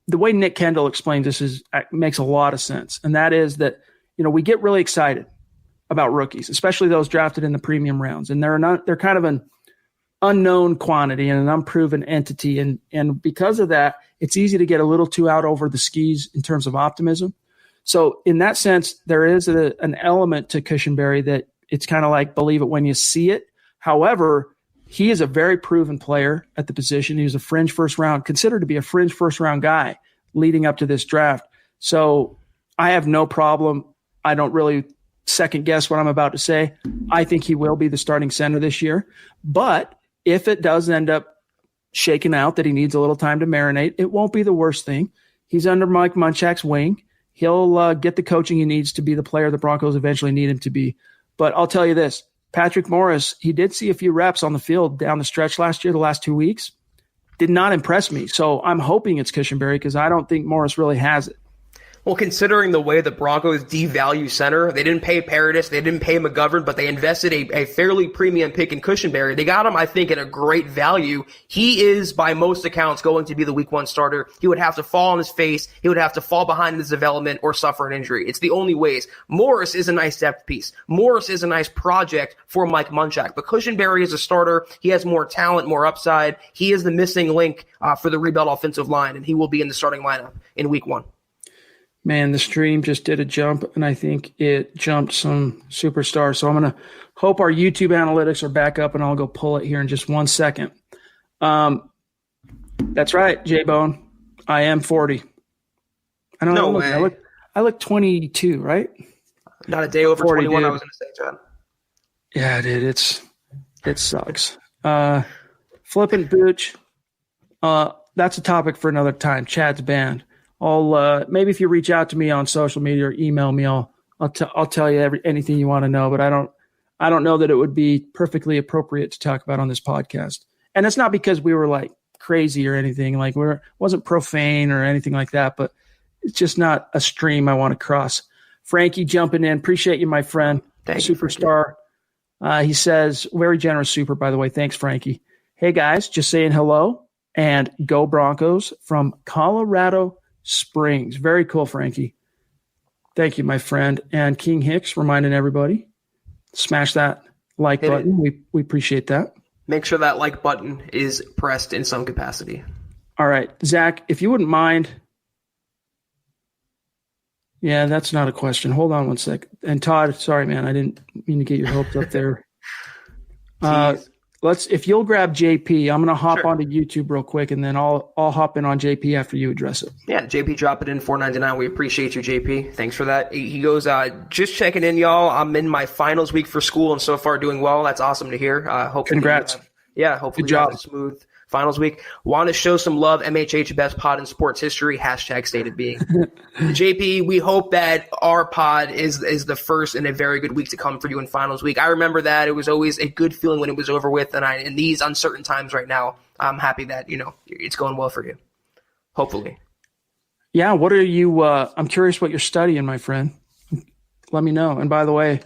the way Nick Kendall explains this makes a lot of sense. And that is that, we get really excited about rookies, especially those drafted in the premium rounds. And they're kind of an unknown quantity and an unproven entity. And because of that, it's easy to get a little too out over the skis in terms of optimism. So in that sense, there is an element to Cushenberry that it's kind of like believe it when you see it. However, he is a very proven player at the position. He was considered to be a fringe first round guy leading up to this draft. So I have no problem. I don't really second guess what I'm about to say. I think he will be the starting center this year. But if it does end up shaking out that he needs a little time to marinate, it won't be the worst thing. He's under Mike Munchak's wing. He'll get the coaching he needs to be the player the Broncos eventually need him to be. But I'll tell you this, Patrick Morris, he did see a few reps on the field down the stretch last year, the last 2 weeks. Did not impress me. So I'm hoping it's Cushenberry because I don't think Morris really has it. Well, considering the way the Broncos devalue center, they didn't pay Paradis, they didn't pay McGovern, but they invested a fairly premium pick in Cushenberry. They got him, I think, at a great value. He is, by most accounts, going to be the week 1 starter. He would have to fall on his face. He would have to fall behind in his development or suffer an injury. It's the only ways. Morris is a nice depth piece. Morris is a nice project for Mike Munchak. But Cushenberry is a starter. He has more talent, more upside. He is the missing link for the rebuilt offensive line, and he will be in the starting lineup in week 1. Man, the stream just did a jump, and I think it jumped some superstars. So I'm going to hope our YouTube analytics are back up, and I'll go pull it here in just 1 second. That's right, J-Bone. I am 40. I don't know. Way. I look 22, right? Not a day over 40, 21, dude. I was going to say, John. Yeah, dude, it sucks. Flippant Booch. That's a topic for another time. Chad's banned. Maybe if you reach out to me on social media or email me, I'll tell you anything you want to know. But I don't know that it would be perfectly appropriate to talk about on this podcast. And it's not because we were like crazy or anything. Like wasn't profane or anything like that. But it's just not a stream I want to cross. Frankie jumping in. Appreciate you, my friend. Thank Superstar. He says, very generous super, by the way. Thanks, Frankie. Hey guys, just saying hello and go Broncos from Colorado Springs. Very cool, Frankie. Thank you, my friend. And King Hicks reminding everybody Smash that like button. We appreciate that. Make sure that like button is pressed in some capacity. All right, Zach, if you wouldn't mind. Yeah, that's not a question. Hold on one sec. And Todd, sorry, man, I didn't mean to get your hopes up there. If you'll grab JP, I'm going to hop onto YouTube real quick, and then I'll hop in on JP after you address it. Yeah, JP, drop it in $4.99. We appreciate you, JP. Thanks for that. He goes, just checking in, y'all. I'm in my finals week for school and so far doing well. That's awesome to hear. Hopefully, congrats. Hopefully you have a smooth finals week. Want to show some love. MHH, best pod in sports history. # state of being. JP, we hope that our pod is the first in a very good week to come for you in finals week. I remember that. It was always a good feeling when it was over with. And in these uncertain times right now, I'm happy that, it's going well for you. Hopefully. Yeah. What are you, I'm curious what you're studying, my friend. Let me know. And by the way,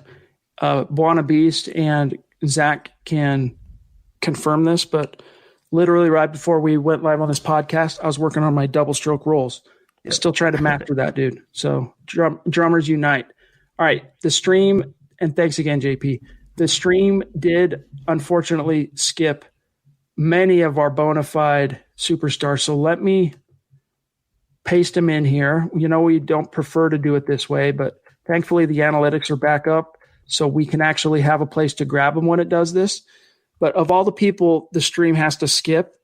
Buona Beast and Zach can confirm this, but literally right before we went live on this podcast, I was working on my double stroke rolls. Yeah. Still trying to master that, dude. So drummers unite. All right. The stream, and thanks again, JP. The stream did unfortunately skip many of our bona fide superstars. So let me paste them in here. We don't prefer to do it this way, but thankfully the analytics are back up so we can actually have a place to grab them when it does this. But of all the people the stream has to skip,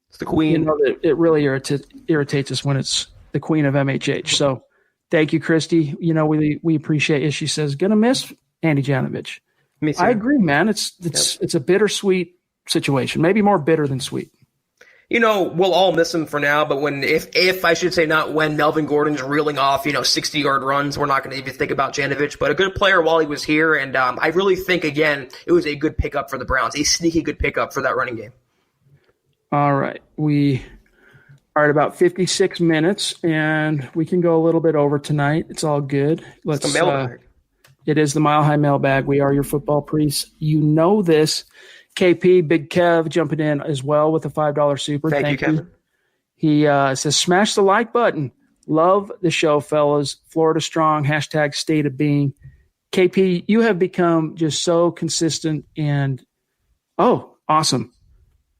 it's the queen. It really irritates us when it's the queen of MHH. So thank you, Christy. We appreciate it. She says, gonna miss Andy Janovich. Me too. I agree, man. It's a bittersweet situation. Maybe more bitter than sweet. We'll all miss him for now, but if I should say not when Melvin Gordon's reeling off, 60-yard runs, we're not going to even think about Janovich, but a good player while he was here. And I really think, again, it was a good pickup for the Browns, a sneaky good pickup for that running game. All right. We are at about 56 minutes, and we can go a little bit over tonight. It's all good. It's the mailbag. It is the Mile High Mailbag. We are your football priests. You know this. KP, Big Kev, jumping in as well with a $5 super. Thank you, Kevin. He says, smash the like button. Love the show, fellas. Florida strong, # state of being. KP, you have become just so consistent and, awesome.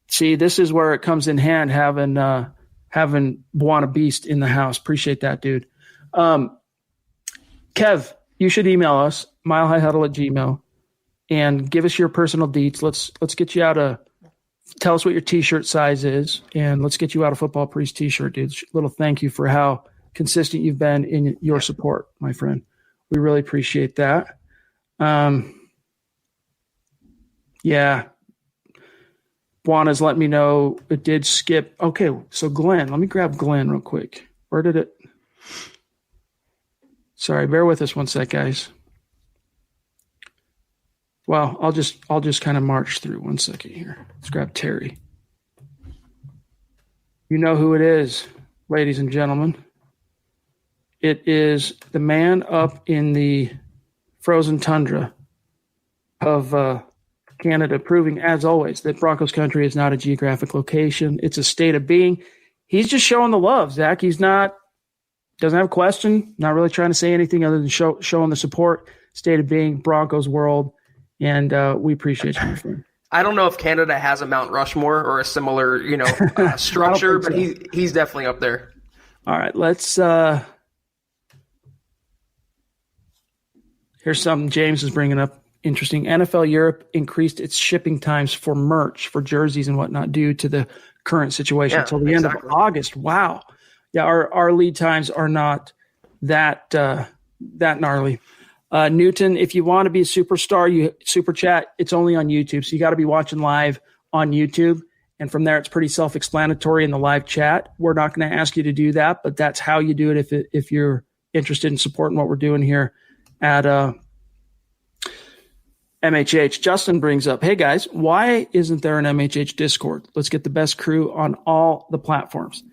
See, this is where it comes in hand having Buona Beast in the house. Appreciate that, dude. Kev, you should email us, milehighhuddle@gmail.com. And give us your personal deets. Let's get you out tell us what your T-shirt size is, and let's get you out a Football Priest T-shirt, dude. Little thank you for how consistent you've been in your support, my friend. We really appreciate that. Yeah. Buona's let me know it did skip. Okay, so Glenn, let me grab Glenn real quick. Where did it? Sorry, bear with us one sec, guys. Well, I'll just kind of march through 1 second here. Let's grab Terry. You know who it is, ladies and gentlemen. It is the man up in the frozen tundra of Canada, proving, as always, that Broncos country is not a geographic location. It's a state of being. He's just showing the love, Zach. Doesn't have a question, not really trying to say anything other than showing the support. State of being, Broncos world. And we appreciate you, my friend. I don't know if Canada has a Mount Rushmore or a similar, structure, but he's definitely up there. All right, let's. Here's something James is bringing up. Interesting. NFL Europe increased its shipping times for merch, for jerseys and whatnot, due to the current situation until the end of August. Wow. Yeah, our lead times are not that gnarly. Newton, if you want to be a superstar, you super chat. It's only on YouTube, so you got to be watching live on YouTube, and from there, it's pretty self-explanatory in the live chat. We're not going to ask you to do that, but that's how you do it if you're interested in supporting what we're doing here at MHH. Justin brings up, hey guys, why isn't there an MHH Discord? Let's get the best crew on all the platforms.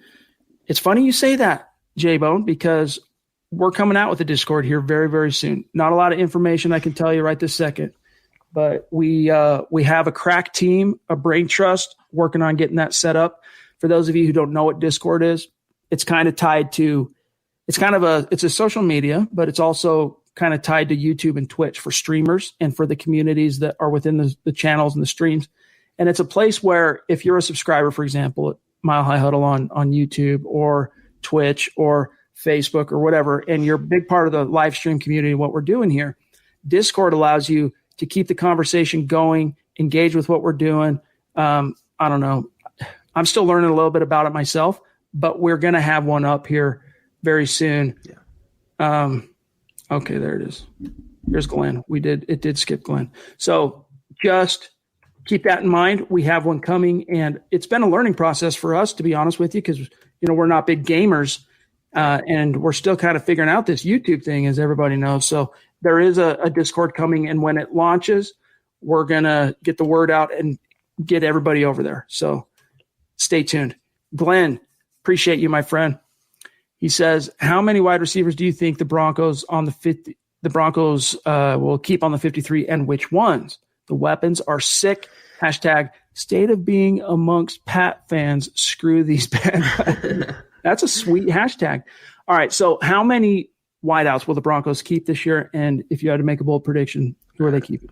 It's funny you say that, J-Bone, because we're coming out with a Discord here very, very soon. Not a lot of information I can tell you right this second, but we have a crack team, a brain trust, working on getting that set up. For those of you who don't know what Discord is, it's kind of tied to, it's a social media, but it's also kind of tied to YouTube and Twitch for streamers and for the communities that are within the channels and the streams. And it's a place where if you're a subscriber, for example, at Mile High Huddle on YouTube or Twitch or Facebook or whatever, and you're a big part of the live stream community, what we're doing here, Discord allows you to keep the conversation going, engage with what we're doing. I don't know. I'm still learning a little bit about it myself, but we're going to have one up here very soon. Yeah. Okay, there it is. Here's Glenn. It did skip Glenn. So just keep that in mind. We have one coming, and it's been a learning process for us, to be honest with you, because we're not big gamers, and we're still kind of figuring out this YouTube thing, as everybody knows. So there is a Discord coming, and when it launches, we're gonna get the word out and get everybody over there. So stay tuned. Glenn, appreciate you, my friend. He says, how many wide receivers do you think the Broncos will keep on the 53, and which ones? The weapons are sick. Hashtag state of being amongst Pat fans. Screw these bad. That's a sweet hashtag. All right. So how many wideouts will the Broncos keep this year? And if you had to make a bold prediction, who are they keeping?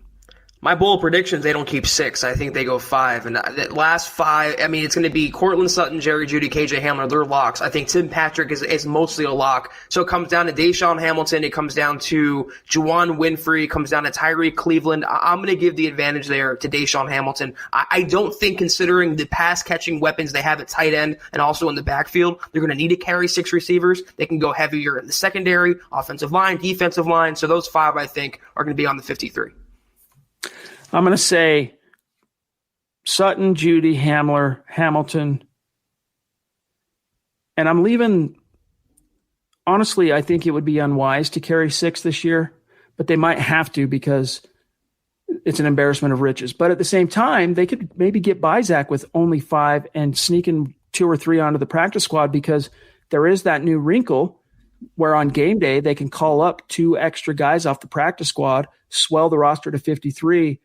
My bold predictions, they don't keep 6. I think they go 5. And the last 5, I mean, it's going to be Cortland Sutton, Jerry Jeudy, KJ Hamler. They're locks. I think Tim Patrick is mostly a lock. So it comes down to Deshaun Hamilton. It comes down to Juwan Winfrey. It comes down to Tyree Cleveland. I'm going to give the advantage there to Deshaun Hamilton. I don't think, considering the pass-catching weapons they have at tight end and also in the backfield, they're going to need to carry 6 receivers. They can go heavier in the secondary, offensive line, defensive line. So those 5, I think, are going to be on the 53. I'm going to say Sutton, Jeudy, Hamler, Hamilton. And I'm leaving – honestly, I think it would be unwise to carry 6 this year, but they might have to because it's an embarrassment of riches. But at the same time, they could maybe get by Zach with only 5 and sneak in 2 or 3 onto the practice squad, because there is that new wrinkle where on game day they can call up 2 extra guys off the practice squad, swell the roster to 53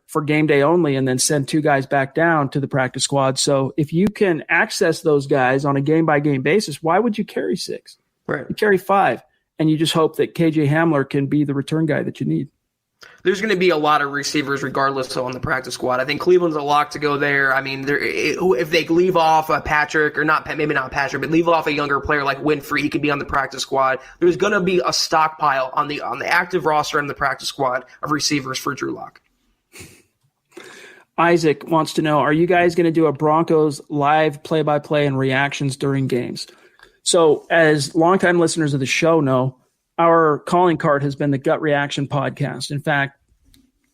for game day only, and then send 2 guys back down to the practice squad. So if you can access those guys on a game-by-game basis, why would you carry 6? Right. You carry 5, and you just hope that KJ Hamler can be the return guy that you need. There's going to be a lot of receivers regardless on the practice squad. I think Cleveland's a lock to go there. I mean, if they leave off Patrick, or not, maybe not Patrick, but leave off a younger player like Winfrey, he could be on the practice squad. There's going to be a stockpile on the active roster and the practice squad of receivers for Drew Lock. Isaac wants to know, are you guys going to do a Broncos live play-by-play and reactions during games? So as longtime listeners of the show know, our calling card has been the Gut Reaction podcast. In fact,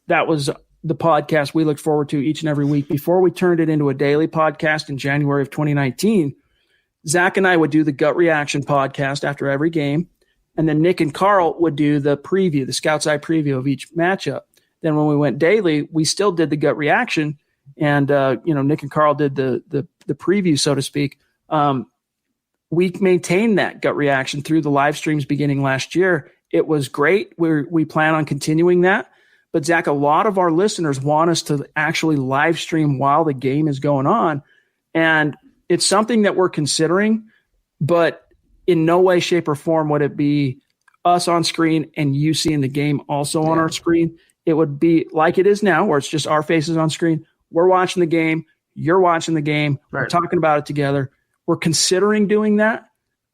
that was the podcast we looked forward to each and every week. Before we turned it into a daily podcast in January of 2019, Zach and I would do the Gut Reaction podcast after every game, and then Nick and Carl would do the preview, the Scout's Eye preview of each matchup. Then when we went daily, we still did the Gut Reaction, and Nick and Carl did the preview, so to speak. We maintained that Gut Reaction through the live streams beginning last year. It was great. We plan on continuing that. But Zach, a lot of our listeners want us to actually live stream while the game is going on, and it's something that we're considering. But in no way, shape, or form would it be us on screen and you seeing the game also on our screen. It would be like it is now, where it's just our faces on screen. We're watching the game. You're watching the game. Right. We're talking about it together. We're considering doing that,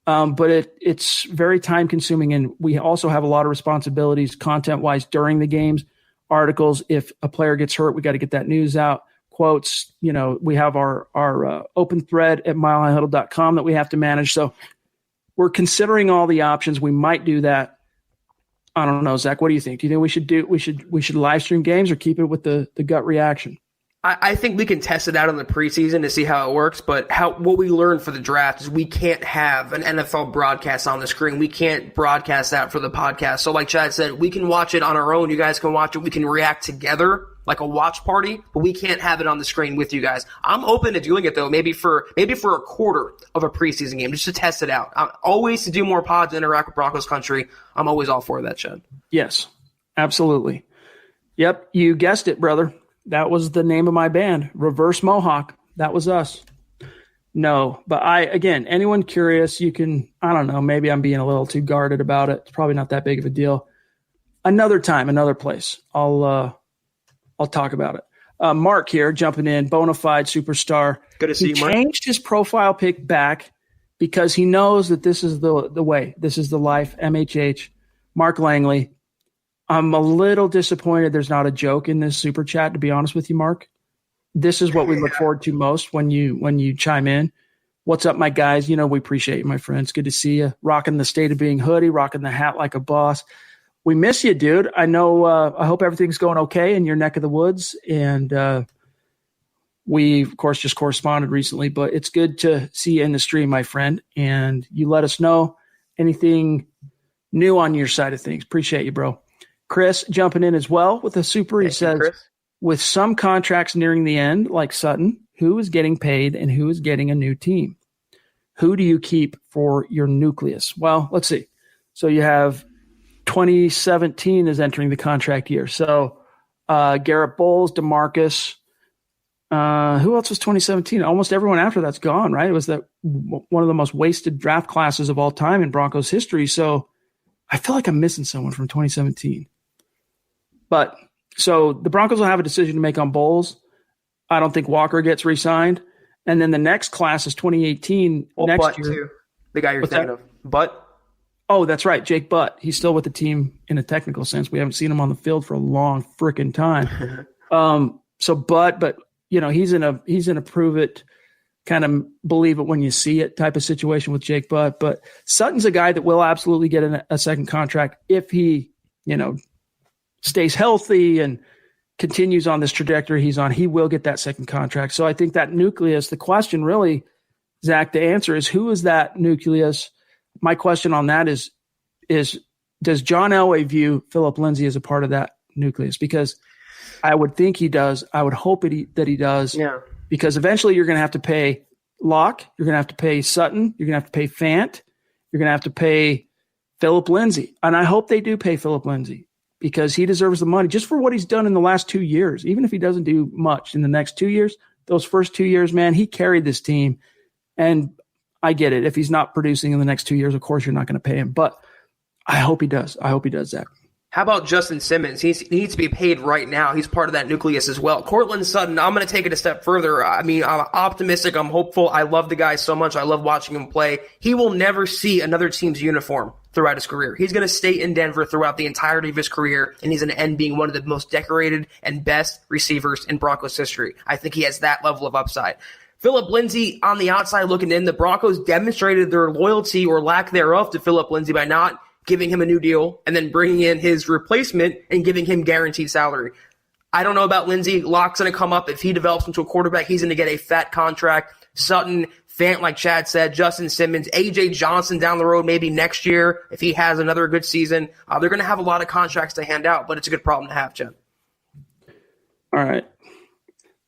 but it's very time-consuming, and we also have a lot of responsibilities content-wise during the games. Articles, if a player gets hurt, we got to get that news out. Quotes, we have our open thread at milehighhuddle.com that we have to manage. So we're considering all the options. We might do that. I don't know, Zach. What do you think? Do you think we should live stream games or keep it with the Gut Reaction? I think we can test it out in the preseason to see how it works, but what we learned for the draft is we can't have an NFL broadcast on the screen. We can't broadcast that for the podcast. So like Chad said, we can watch it on our own. You guys can watch it. We can react together like a watch party, but we can't have it on the screen with you guys. I'm open to doing it though, maybe for a quarter of a preseason game, just to test it out. I'm always to do more pods, interact with Broncos country. I'm always all for that, Chad. Yes, absolutely. Yep, you guessed it, brother. That was the name of my band, Reverse Mohawk. That was us. No, but anyone curious, you can, I don't know, maybe I'm being a little too guarded about it. It's probably not that big of a deal. Another time, another place, I'll talk about it. Mark here jumping in, bona fide superstar. Good to see you, Mark. He changed his profile pic back because he knows that this is the way. This is the life. MHH. Mark Langley. I'm a little disappointed there's not a joke in this super chat, to be honest with you, Mark. This is what we look forward to most when you chime in. What's up, my guys? We appreciate you, my friends. Good to see you. Rocking the State of Being hoodie, rocking the hat like a boss. We miss you, dude. I know. I hope everything's going okay in your neck of the woods. And we, of course, just corresponded recently. But it's good to see you in the stream, my friend. And you let us know anything new on your side of things. Appreciate you, bro. Chris jumping in as well with a super. He says, with some contracts nearing the end, like Sutton, who is getting paid and who is getting a new team? Who do you keep for your nucleus? Well, let's see. So you have 2017 is entering the contract year. So Garrett Bowles, DeMarcus. Who else was 2017? Almost everyone after that's gone, right? It was one of the most wasted draft classes of all time in Broncos history. So I feel like I'm missing someone from 2017. But so the Broncos will have a decision to make on Bowles. I don't think Walker gets re-signed. And then the next class is 2018 next year. Too. The guy you're thinking of. Butt. Oh, that's right. Jake Butt. He's still with the team in a technical sense. We haven't seen him on the field for a long freaking time. So Butt, but he's in a prove it, kind of believe it when you see it type of situation with Jake Butt. But Sutton's a guy that will absolutely get a second contract if he, stays healthy and continues on this trajectory he's on. He will get that second contract. So I think that nucleus, the question really, Zach, the answer is, who is that nucleus? My question on that is does John Elway view Philip Lindsay as a part of that nucleus? Because I would think he does. I would hope that he does. Yeah. Because eventually you're going to have to pay Locke. You're going to have to pay Sutton. You're going to have to pay Fant. You're going to have to pay Philip Lindsay. And I hope they do pay Philip Lindsay because he deserves the money just for what he's done in the last 2 years. Even if he doesn't do much in the next 2 years, those first 2 years, man, he carried this team. And I get it. If he's not producing in the next 2 years, of course, you're not going to pay him. But I hope he does. I hope he does, Zach. How about Justin Simmons? He needs to be paid right now. He's part of that nucleus as well. Cortland Sutton, I'm going to take it a step further. I mean, I'm optimistic. I'm hopeful. I love the guy so much. I love watching him play. He will never see another team's uniform throughout his career. He's going to stay in Denver throughout the entirety of his career, and he's going to end being one of the most decorated and best receivers in Broncos history. I think he has that level of upside. Philip Lindsay on the outside looking in, the Broncos demonstrated their loyalty or lack thereof to Philip Lindsay by not giving him a new deal and then bringing in his replacement and giving him guaranteed salary. I don't know about Lindsay. Locke's going to come up. If he develops into a quarterback, he's going to get a fat contract. Sutton, Fant, like Chad said, Justin Simmons, A.J. Johnson down the road maybe next year if he has another good season. They're going to have a lot of contracts to hand out, but it's a good problem to have, Chad. All right.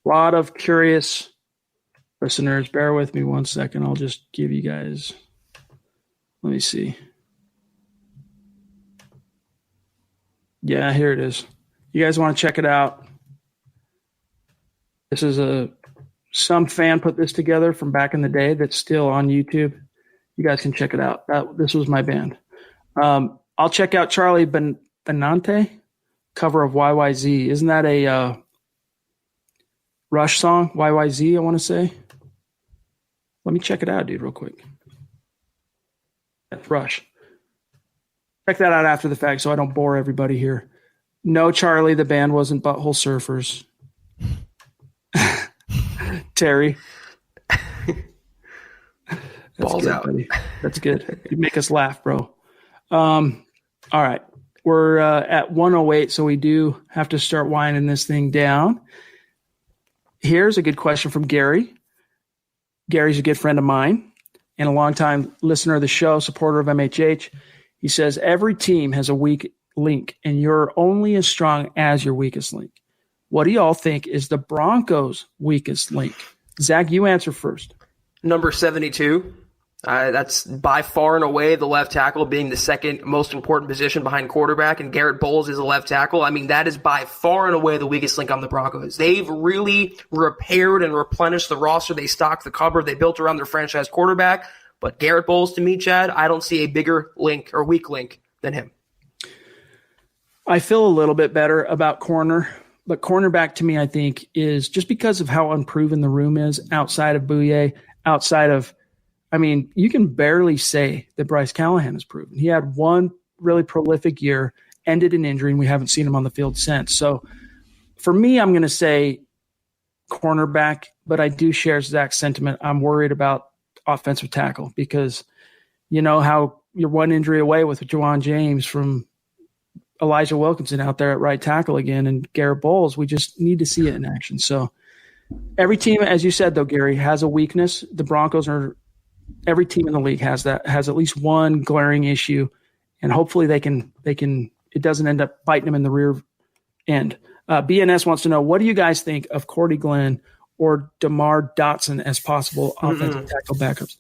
A lot of curious listeners. Bear with me 1 second. I'll just give you guys – let me see. Yeah, here it is. You guys want to check it out? This is some fan put this together from back in the day that's still on YouTube. You guys can check it out. This was my band. I'll check out Charlie Benante, cover of YYZ. Isn't that a Rush song? YYZ, I want to say. Let me check it out, dude, real quick. That's Rush. Check that out after the fact so I don't bore everybody here. No, Charlie, the band wasn't Butthole Surfers. Terry. Balls good, out. Buddy. That's good. You make us laugh, bro. All right. We're at 1:08, so we do have to start winding this thing down. Here's a good question from Gary. Gary's a good friend of mine and a longtime listener of the show, supporter of MHH. He says, every team has a weak link, and you're only as strong as your weakest link. What do y'all think is the Broncos' weakest link? Zach, you answer first. Number 72, That's by far and away the left tackle, being the second most important position behind quarterback, and Garrett Bowles is a left tackle. I mean, that is by far and away the weakest link on the Broncos. They've really repaired and replenished the roster. They stocked the cupboard. They built around their franchise quarterback. But Garrett Bowles, to me, Chad, I don't see a bigger link or weak link than him. I feel a little bit better about corner, but cornerback to me, I think, is just because of how unproven the room is outside of Bouye, you can barely say that Bryce Callahan is proven. He had one really prolific year, ended in injury, and we haven't seen him on the field since. So for me, I'm going to say cornerback, but I do share Zach's sentiment. I'm worried about offensive tackle because you know how you're one injury away with Juwan James from Elijah Wilkinson out there at right tackle again, and Garrett Bowles. We just need to see it in action. So every team, as you said, though, Gary, has a weakness. The Broncos are – every team in the league has at least one glaring issue, and hopefully they can it doesn't end up biting them in the rear end. BNS wants to know, what do you guys think of Cordy Glenn or DeMar Dotson as possible offensive tackle backups?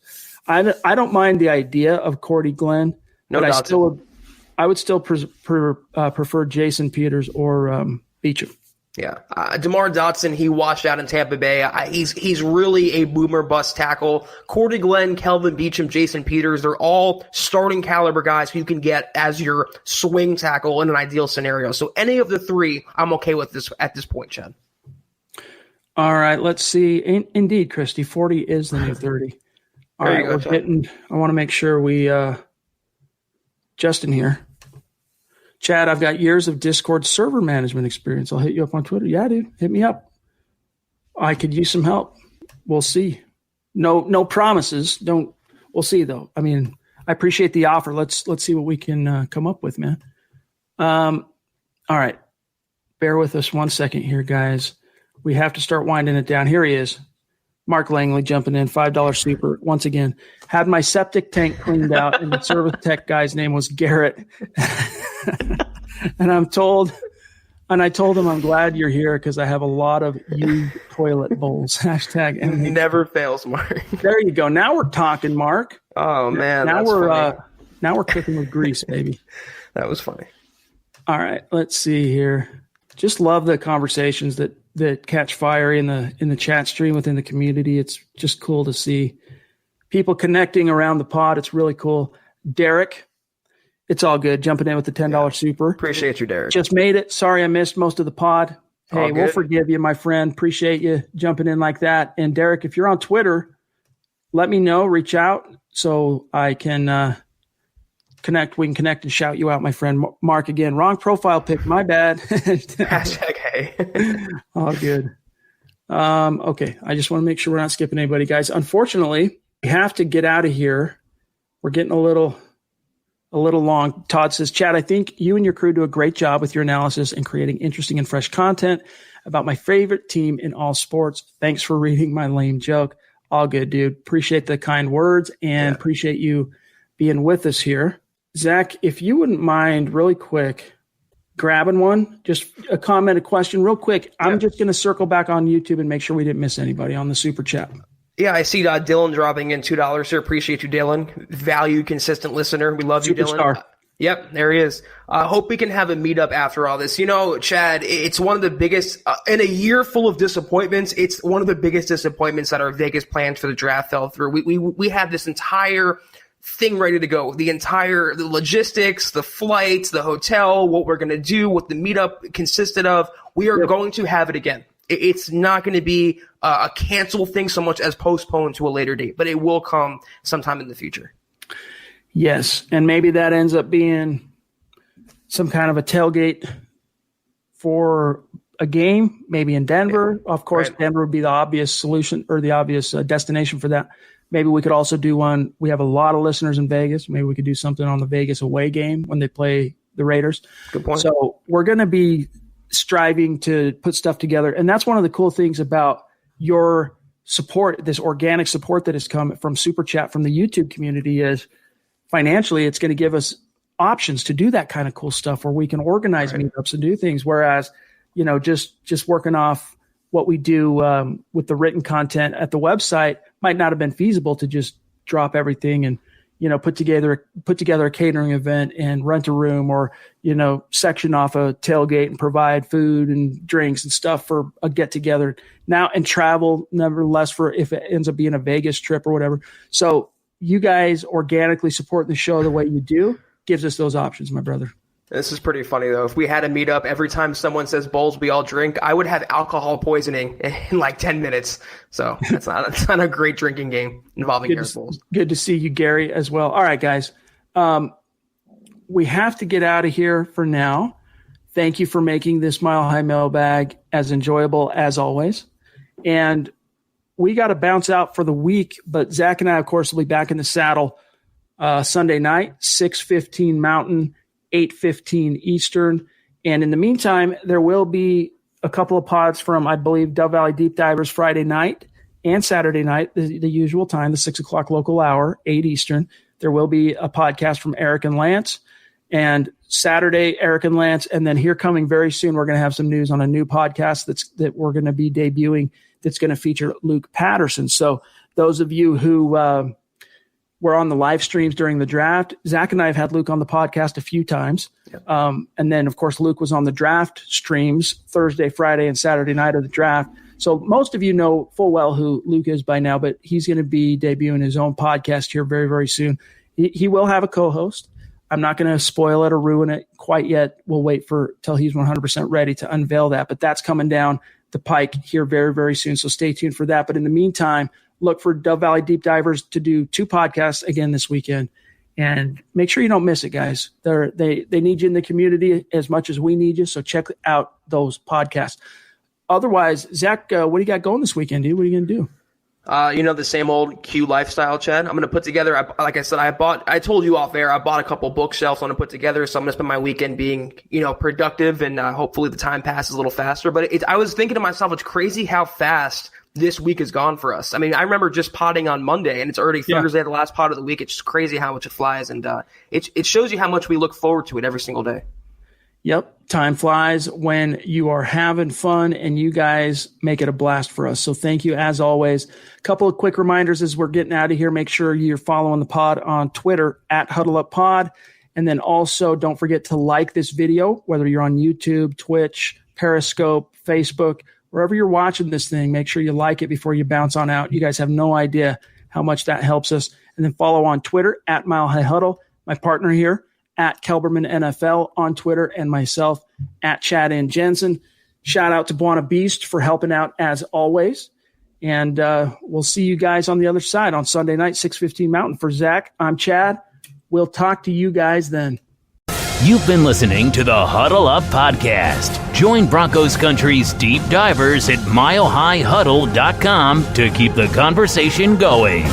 I don't mind the idea of Cordy Glenn, but I would still prefer Jason Peters or Beachum. Yeah. DeMar Dotson, he washed out in Tampa Bay. He's really a boomer bust tackle. Cordy Glenn, Kelvin Beachum, Jason Peters, they're all starting caliber guys who you can get as your swing tackle in an ideal scenario. So any of the three, I'm okay with this at this point, Chad. All right, let's see. Indeed, Christy, 40 is the new 30. All right, we're hitting. I want to make sure we Justin here. Chad, I've got years of Discord server management experience. I'll hit you up on Twitter. Yeah, dude, hit me up. I could use some help. We'll see. No promises. We'll see though. I mean, I appreciate the offer. Let's see what we can come up with, man. All right. Bear with us 1 second here, guys. We have to start winding it down. Here he is. Mark Langley jumping in, $5 super. Once again, had my septic tank cleaned out, and the service tech guy's name was Garrett. And I told him I'm glad you're here because I have a lot of used toilet bowls. Hashtag MH. Never fails, Mark. There you go. Now we're talking, Mark. Oh man, now we're cooking with grease, baby. That was funny. All right, let's see here. Just love the conversations that catch fire in the chat stream within the community. It's just cool to see people connecting around the pod. It's really cool. Derek, it's all good. Jumping in with the $10 super. Appreciate you, Derek. Just made it. Sorry I missed most of the pod. Hey, we'll forgive you, my friend. Appreciate you jumping in like that. And Derek, if you're on Twitter, let me know. Reach out so I can connect. We can connect and shout you out, my friend. Mark, again, wrong profile pic. My bad. Hashtag hey. All good. Okay. I just want to make sure we're not skipping anybody, guys. Unfortunately, we have to get out of here. We're getting a little long. Todd says, Chad, I think you and your crew do a great job with your analysis and creating interesting and fresh content about my favorite team in all sports. Thanks for reading my lame joke. All good, dude. Appreciate the kind words and appreciate you being with us here. Zach, if you wouldn't mind really quick grabbing one, just a comment, a question real quick. I'm just going to circle back on YouTube and make sure we didn't miss anybody on the super chat. Yeah, I see Dylan dropping in $2, sir. Appreciate you, Dylan. Valued, consistent listener. We love you, Dylan. Yep, there he is. Hope we can have a meetup after all this. You know, Chad, it's one of the biggest, in a year full of disappointments, it's one of the biggest disappointments that our Vegas plans for the draft fell through. We had this entire thing ready to go. The logistics, the flights, the hotel, what we're going to do, what the meetup consisted of. We are going to have it again. It's not going to be a cancel thing so much as postponed to a later date, but it will come sometime in the future. Yes, and maybe that ends up being some kind of a tailgate for a game, maybe in Denver. Of course, right. Denver would be the obvious solution or the obvious destination for that. Maybe we could also do one. We have a lot of listeners in Vegas. Maybe we could do something on the Vegas away game when they play the Raiders. Good point. So we're going to be striving to put stuff together. And that's one of the cool things about your support, this organic support that has come from Super Chat from the YouTube community is financially it's going to give us options to do that kind of cool stuff where we can organize meetups and do things. Whereas, you know, just working off what we do with the written content at the website might not have been feasible to just drop everything and, put together a catering event and rent a room or, section off a tailgate and provide food and drinks and stuff for a get together now and travel nevertheless for if it ends up being a Vegas trip or whatever. So you guys organically supporting the show the way you do gives us those options, my brother. This is pretty funny, though. If we had a meetup, every time someone says bowls, we all drink, I would have alcohol poisoning in like 10 minutes. So it's not a great drinking game involving Garrett Bowles. Good to see you, Gary, as well. All right, guys. We have to get out of here for now. Thank you for making this Mile High Mailbag as enjoyable as always. And we got to bounce out for the week, but Zach and I, of course, will be back in the saddle Sunday night, 6:15 Mountain, 8:15 Eastern. And in the meantime, there will be a couple of pods from, I believe, Dove Valley Deep Divers Friday night and Saturday night, the usual time, the 6 o'clock local hour, 8 Eastern. There will be a podcast from Eric and Lance. And Saturday, Eric and Lance. And then here coming very soon, we're going to have some news on a new podcast that we're going to be debuting that's going to feature Luke Patterson. So those of you who were on the live streams during the draft, Zach and I have had Luke on the podcast a few times. Yep. And then, of course, Luke was on the draft streams Thursday, Friday, and Saturday night of the draft. So most of you know full well who Luke is by now, but he's going to be debuting his own podcast here very, very soon. He will have a co-host. I'm not going to spoil it or ruin it quite yet. We'll wait till he's 100% ready to unveil that. But that's coming down the pike here very, very soon. So stay tuned for that. But in the meantime, look for Dove Valley Deep Divers to do 2 podcasts again this weekend. And make sure you don't miss it, guys. They need you in the community as much as we need you. So check out those podcasts. Otherwise, Zach, what do you got going this weekend, dude? What are you going to do? The same old Q lifestyle, Chad. I'm going to put together, like I said, I told you off air, I bought a couple bookshelves I'm going to put together. So I'm going to spend my weekend being, productive and hopefully the time passes a little faster. But I was thinking to myself, it's crazy how fast this week has gone for us. I mean, I remember just potting on Monday and it's already Thursday, the last pot of the week. It's just crazy how much it flies. And it shows you how much we look forward to it every single day. Yep. Time flies when you are having fun and you guys make it a blast for us. So thank you as always. A couple of quick reminders as we're getting out of here. Make sure you're following the pod on Twitter at HuddleUpPod. And then also don't forget to like this video, whether you're on YouTube, Twitch, Periscope, Facebook, wherever you're watching this thing, make sure you like it before you bounce on out. You guys have no idea how much that helps us. And then follow on Twitter at Mile High Huddle. My partner here at Kelberman NFL on Twitter, and myself at Chad and Jensen. Shout out to Buona Beast for helping out as always. And we'll see you guys on the other side on Sunday night, 6:15 Mountain. For Zach, I'm Chad. We'll talk to you guys then. You've been listening to the Huddle Up Podcast. Join Broncos Country's deep divers at milehighhuddle.com to keep the conversation going.